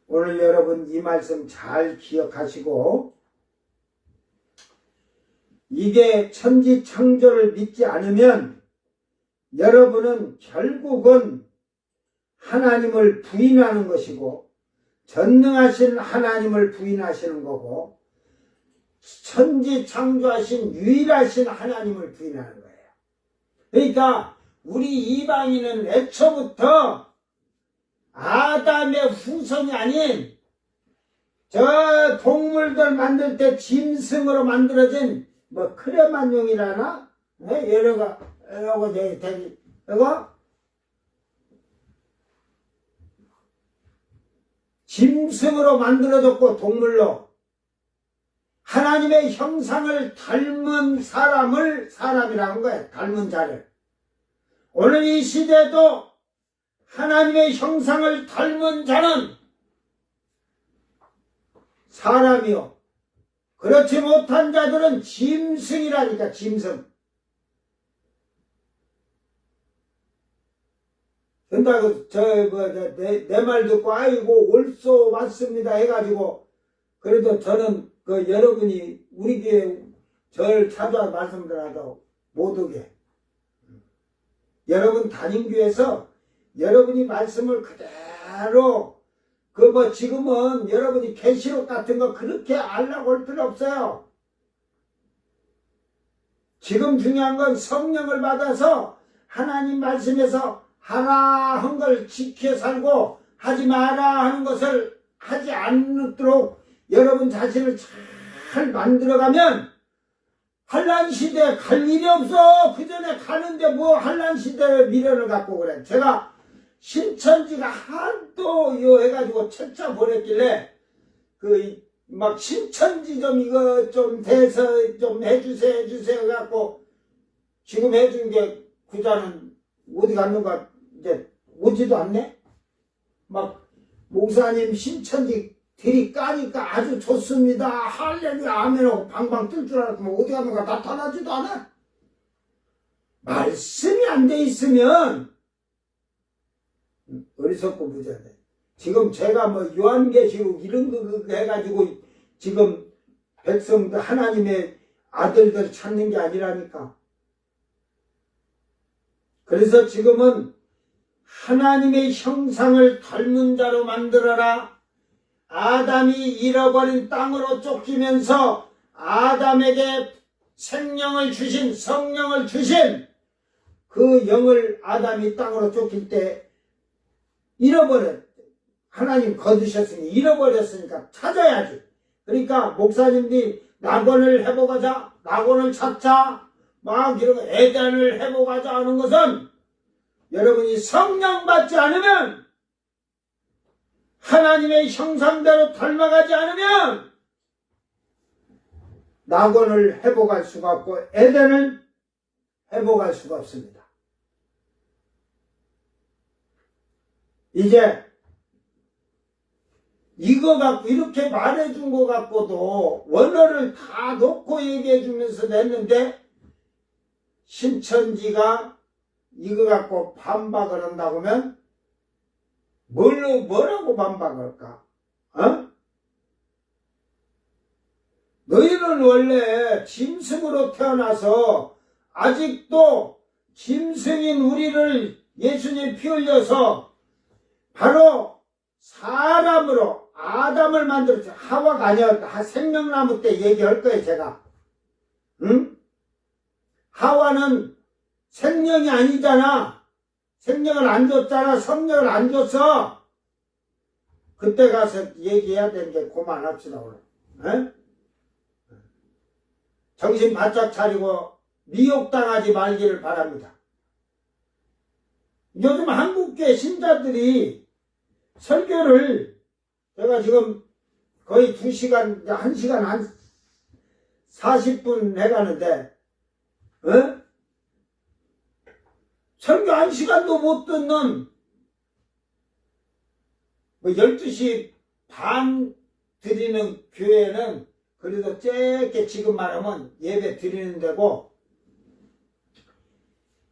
오늘 여러분 이 말씀 잘 기억하시고, 이게 천지 창조를 믿지 않으면 여러분은 결국은 하나님을 부인하는 것이고, 전능하신 하나님을 부인하시는 거고, 천지 창조하신 유일하신 하나님을 부인하는 거예요. 그러니까 우리 이방인은 애초부터 아담의 후손이 아닌 저 동물들 만들 때 짐승으로 만들어진 뭐 크레만용이라나 여러가 이거 짐승으로 만들어졌고 동물로 하나님의 형상을 닮은 사람을 사람이라는 거예요. 닮은 자를. 오늘 이 시대도 하나님의 형상을 닮은 자는 사람이요. 그렇지 못한 자들은 짐승이라니까, 짐승. 근데 내 말 듣고 아이고 올소 왔습니다 해가지고, 그래도 저는 여러분이 우리 교회 절 찾아와 말씀드려도 못 오게. 여러분 담임교회에서 여러분이 말씀을 그대로 지금은 여러분이 계시록 같은 거 그렇게 알라고 할 필요 없어요. 지금 중요한 건 성령을 받아서 하나님 말씀에서 하라 한 걸 지켜 살고 하지 마라 하는 것을 하지 않도록 여러분 자신을 잘 만들어가면 환란 시대에 갈 일이 없어. 그 전에 가는데 뭐 환란 시대에 미련을 갖고 그래. 제가 신천지가 한도 요 해가지고 철자 보냈길래 막 신천지 좀 이거 좀 돼서 좀 해주세요 갖고 지금 해준 게 그자는 어디 갔는가 이제 오지도 않네. 막 목사님 신천지 들이 까니까 아주 좋습니다. 할렐루야 아멘하고 방방 뜰 줄 알았더니 어디 갔는가 나타나지도 않아. 말씀이 안 돼 있으면 어리석고 부자네. 지금 제가 뭐 요한계시록 이런 거 해가지고 지금 백성들 하나님의 아들들 찾는 게 아니라니까. 그래서 지금은 하나님의 형상을 닮은 자로 만들어라. 아담이 잃어버린 땅으로 쫓기면서 아담에게 생명을 주신, 성령을 주신 그 영을 아담이 땅으로 쫓길 때 하나님 거두셨으니 잃어버렸으니까 찾아야지. 그러니까 목사님들이 낙원을 해보가자, 낙원을 찾자, 막 이러고 에덴을 해보가자 하는 것은 여러분이 성령 받지 않으면, 하나님의 형상대로 닮아가지 않으면 낙원을 회복할 수가 없고 에덴을 회복할 수가 없습니다. 이제 이거 갖고 이렇게 말해준 거 갖고도 원어를 다 놓고 얘기해 주면서 냈는데 신천지가 이거 갖고 반박을 한다고 하면 뭐라고 반박할까? 어? 너희는 원래 짐승으로 태어나서 아직도 짐승인 우리를 예수님 피 흘려서 바로 사람으로 아담을 만들었죠. 하와가 아니었다. 생명나무 때 얘기할 거예요, 제가. 응? 하와는 생명이 아니잖아. 생명을 안 줬잖아. 성령을 안 줬어. 그때 가서 얘기해야 되는 게 그만합시다, 오늘. 에? 정신 바짝 차리고 미혹당하지 말기를 바랍니다. 요즘 한국계 신자들이 설교를 제가 지금 거의 2시간, 1시간 한 40분 해가는데, 어? 설교 1시간도 못 듣는, 12시 반 드리는 교회는 그래도 짧게 지금 말하면 예배 드리는 데고,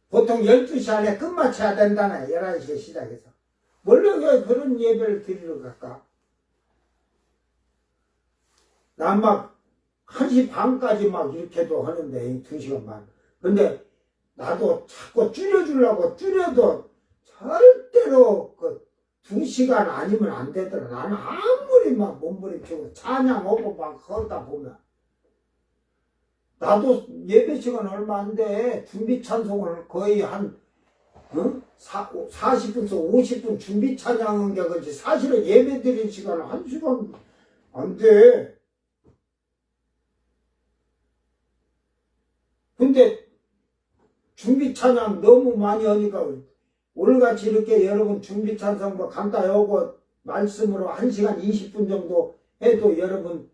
보통 12시 안에 끝마쳐야 된다네, 11시에 시작해서. 원래 왜 그런 예배를 드리러 갈까? 난 막 1시 반까지 막 이렇게도 하는데, 2시간 반. 근데 나도 자꾸 줄여주려고 줄여도 절대로 그 2시간 아니면 안 되더라. 나는 아무리 막 몸부림치고 찬양하고 막 하다 보면. 나도 예배 시간 얼마 안 돼. 준비 찬송을 거의 한, 40분에서 50분 준비 찬양한 게 그렇지. 사실은 예배 드린 시간은 1시간 안 돼. 근데 준비 찬양 너무 많이 하니까 오늘같이 이렇게 여러분 준비 찬송도 간단히 하고 말씀으로 1시간 20분 정도 해도 여러분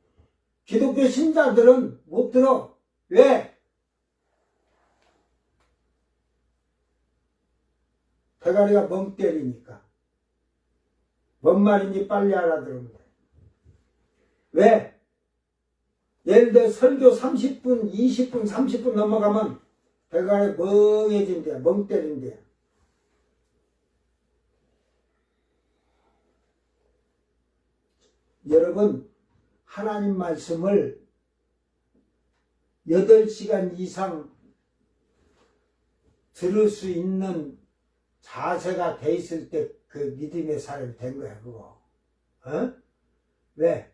기독교 신자들은 못 들어. 왜? 대가리가 멍 때리니까. 뭔 말인지 빨리 알아들으면 돼. 왜? 예를 들어 설교 30분, 20분, 30분 넘어가면 대가리 멍해진대요. 멍 때린대요. 여러분, 하나님 말씀을 8시간 이상 들을 수 있는 자세가 돼 있을 때 그 믿음의 사람이 된 거야, 그거. 어? 왜?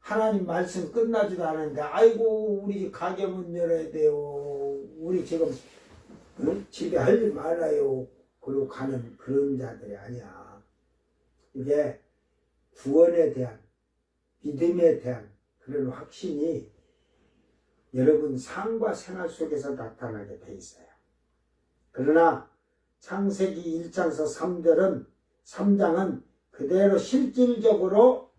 하나님 말씀 끝나지도 않았는데, 아이고, 우리 가게 문 열어야 돼요. 우리 지금, 집에 할 일 많아요. 그러고 가는 그런 자들이 아니야. 이게 구원에 대한, 믿음에 대한 그런 확신이 여러분 삶과 생활 속에서 나타나게 돼 있어요. 그러나 창세기 1장서 3장은 그대로 실질적으로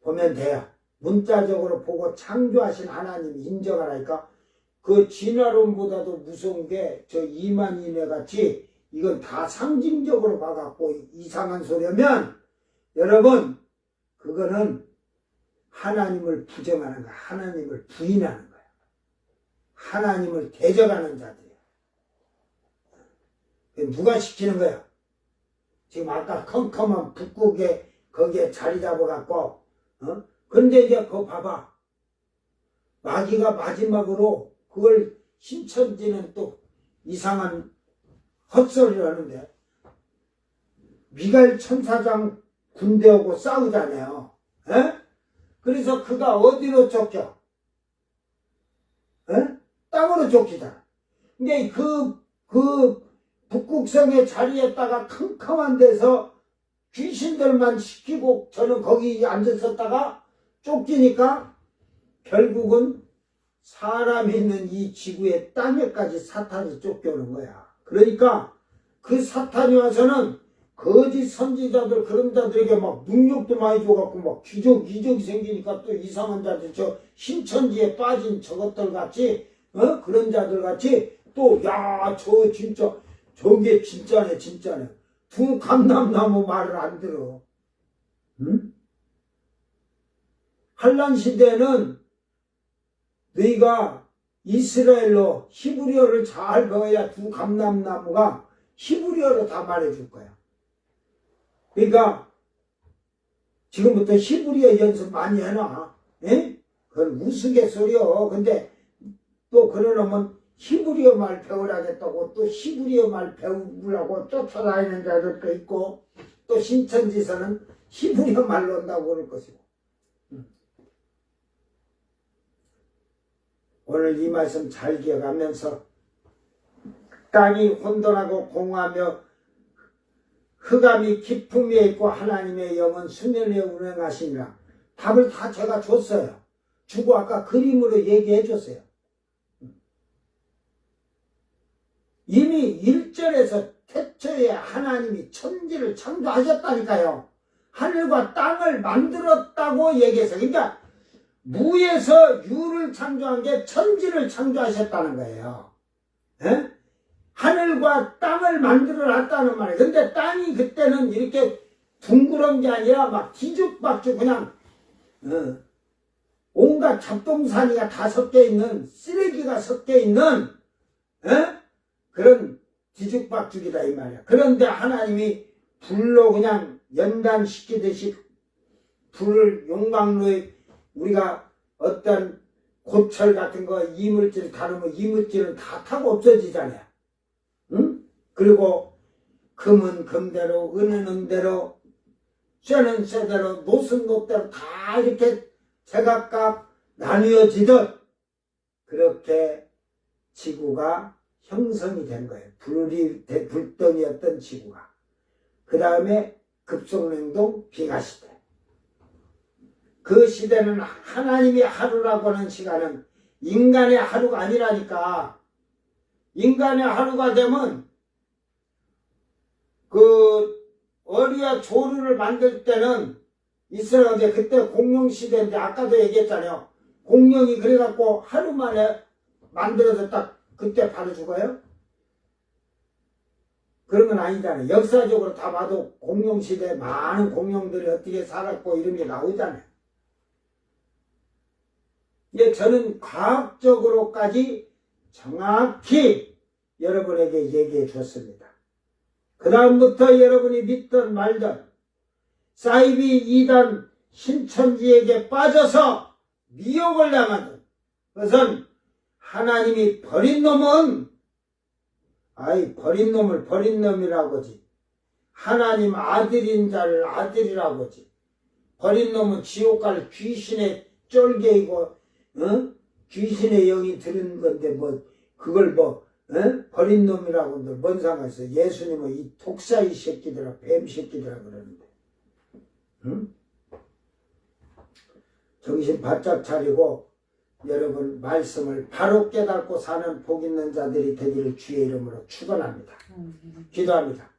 보면 돼요. 문자적으로 보고 창조하신 하나님 인정하라니까. 그 진화론보다도 무서운 게 저 이만희네 같이 이건 다 상징적으로 봐갖고 이상한 소리면 여러분 그거는 하나님을 부정하는 거야. 하나님을 부인하는 거야. 하나님을 대적하는 자들이야. 누가 시키는 거야? 지금 아까 컴컴한 북극에 거기에 자리 잡아갖고 그런데 이제 그거 봐봐. 마귀가 마지막으로 그걸 신천지는 또 이상한 헛소리를 하는데 미가엘 천사장 군대하고 싸우잖아요. 에? 그래서 그가 어디로 쫓겨? 에? 땅으로 쫓기잖아. 근데 그 북극성의 자리에다가 캄캄한 데서 귀신들만 시키고 저는 거기 앉았었다가 쫓기니까 결국은 사람이 있는 이 지구의 땅에까지 사탄이 쫓겨오는 거야. 그러니까 그 사탄이 와서는 거짓 선지자들 그런 자들에게 막 능력도 많이 줘갖고 막 이적이 생기니까 또 이상한 자들 저 신천지에 빠진 저것들 같이 그런 자들 같이 또 야 저 진짜 저게 진짜네 진짜네 두 감람나무 말을 안 들어. 응? 한란 시대는 너희가 이스라엘로 히브리어를 잘 배워야 두 감람나무가 히브리어로 다 말해줄 거야. 그러니까 지금부터 히브리어 연습 많이 해놔. 에? 그건 우스갯소리여. 근데 또 그러려면 히브리어 말 배우라겠다고 또 히브리어 말 배우려고 쫓아다니는 자들도 있고 또 신천지에서는 히브리어 말로 한다고 그럴 것이고. 오늘 이 말씀 잘 기억하면서 땅이 혼돈하고 공허하며 흑암이 깊음 위에 있고 하나님의 영은 수면 위에 운행하시니라. 답을 다 제가 줬어요. 주고 아까 그림으로 얘기해 줬어요. 이미 1절에서 태초에 하나님이 천지를 창조하셨다니까요. 하늘과 땅을 만들었다고 얘기해서 그러니까 무에서 유를 창조한 게 천지를 창조하셨다는 거예요. 에? 하늘과 땅을 만들어 놨다는 말이에요. 근데 땅이 그때는 이렇게 둥그런 게 아니라 막 뒤죽박죽 그냥 온갖 잡동사니가 다 섞여 있는 쓰레기가 섞여 있는 그런 뒤죽박죽이다 이 말이야. 그런데 하나님이 불로 그냥 연단시키듯이 불을 용광로에 우리가 어떤 고철 같은 거 이물질 다루면 이물질은 다 타고 없어지잖아요. 응? 그리고 금은 금대로 은은 은대로 쇠는 쇠대로 노은 노대로 다 이렇게 제각각 나뉘어지듯 그렇게 지구가 형성이 된 거예요. 불덩이였던 지구가. 그 다음에 급속냉동 빙하시대. 그 시대는 하나님의 하루라고 하는 시간은 인간의 하루가 아니라니까. 인간의 하루가 되면 그 어리와 조루를 만들 때는 이스라엘인데 그때 공룡 시대인데 아까도 얘기했잖아요. 공룡이 그래갖고 하루 만에 만들어서 딱 그때 바로 죽어요? 그런 건 아니잖아요. 역사적으로 다 봐도 공룡 시대에 많은 공룡들이 어떻게 살았고 이런 게 나오잖아요. 예, 저는 과학적으로까지 정확히 여러분에게 얘기해 줬습니다. 그 다음부터 여러분이 믿던 말던 사이비 이단 신천지에게 빠져서 미혹을 당하던 그것은 하나님이 버린 놈은 버린 놈을 버린 놈이라고 하지. 하나님 아들인 자를 아들이라고 하지. 버린 놈은 지옥 갈 귀신의 쫄개이고 귀신의 영이 들은 건데 그걸 버린 놈이라고 하는데 뭔 상관 있어. 예수님은 이 독사이 새끼들아 뱀 새끼들아 그러는데 정신 바짝 차리고 여러분 말씀을 바로 깨닫고 사는 복 있는 자들이 되기를 주의 이름으로 축원합니다. 기도합니다.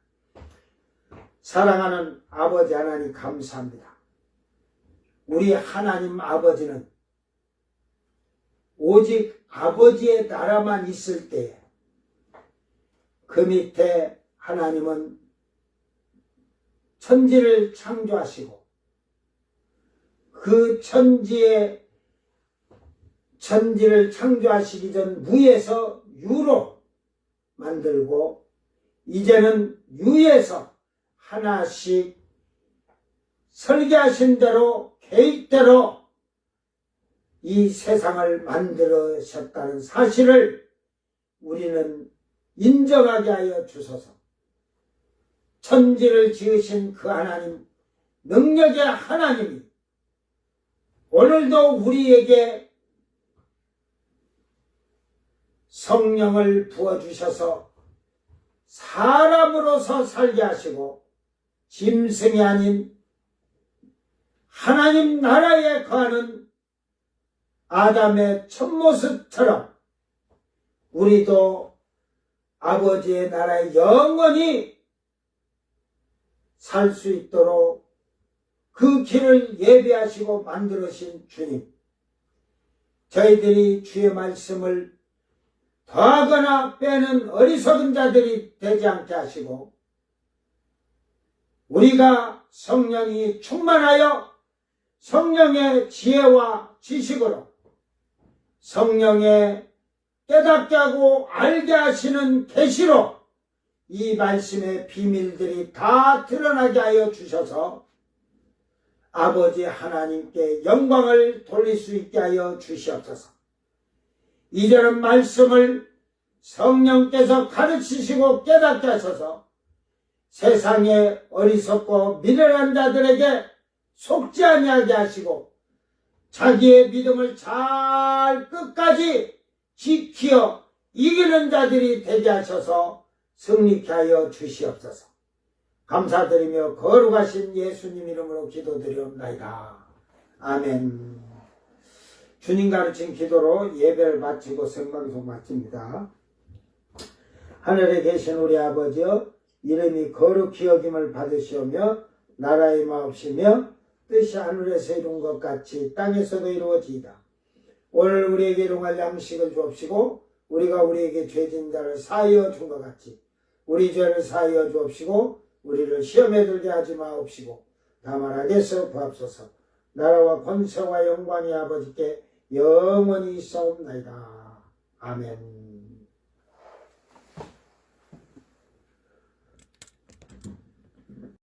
사랑하는 아버지 하나님 감사합니다. 우리 하나님 아버지는 오직 아버지의 나라만 있을 때에 그 밑에 하나님은 천지를 창조하시고 그 천지를 창조하시기 전 무에서 유로 만들고 이제는 유에서 하나씩 설계하신 대로 계획대로 이 세상을 만들으셨다는 사실을 우리는 인정하게 하여 주소서. 천지를 지으신 그 하나님, 능력의 하나님이 오늘도 우리에게 성령을 부어주셔서 사람으로서 살게 하시고 짐승이 아닌 하나님 나라에 거하는 아담의 첫 모습처럼 우리도 아버지의 나라에 영원히 살 수 있도록 그 길을 예비하시고 만들으신 주님, 저희들이 주의 말씀을 더하거나 빼는 어리석은 자들이 되지 않게 하시고 우리가 성령이 충만하여 성령의 지혜와 지식으로 성령의 깨닫게 하고 알게 하시는 계시로 이 말씀의 비밀들이 다 드러나게 하여 주셔서 아버지 하나님께 영광을 돌릴 수 있게 하여 주시옵소서. 이제는 말씀을 성령께서 가르치시고 깨닫게 하셔서 세상의 어리석고 미련한 자들에게 속지 아니하게 하시고 자기의 믿음을 잘 끝까지 지키어 이기는 자들이 되게 하셔서 승리케 하여 주시옵소서. 감사드리며 거룩하신 예수님 이름으로 기도드리옵나이다. 아멘. 주님 가르친 기도로 예배를 마치고 생방송 마칩니다. 하늘에 계신 우리 아버지여, 이름이 거룩히 여김을 받으시오며 나라의 마옵시며 뜻이 하늘에서 이룬 것 같이 땅에서도 이루어지이다. 오늘 우리에게 일용할 양식을 주옵시고 우리가 우리에게 죄진 자를 사하여 준 것 같이 우리 죄를 사하여 주옵시고 우리를 시험에 들게 하지 마옵시고 다만 악에서 구합소서. 나라와 권세와 영광이 아버지께 영원히 있사옵나이다. 아멘.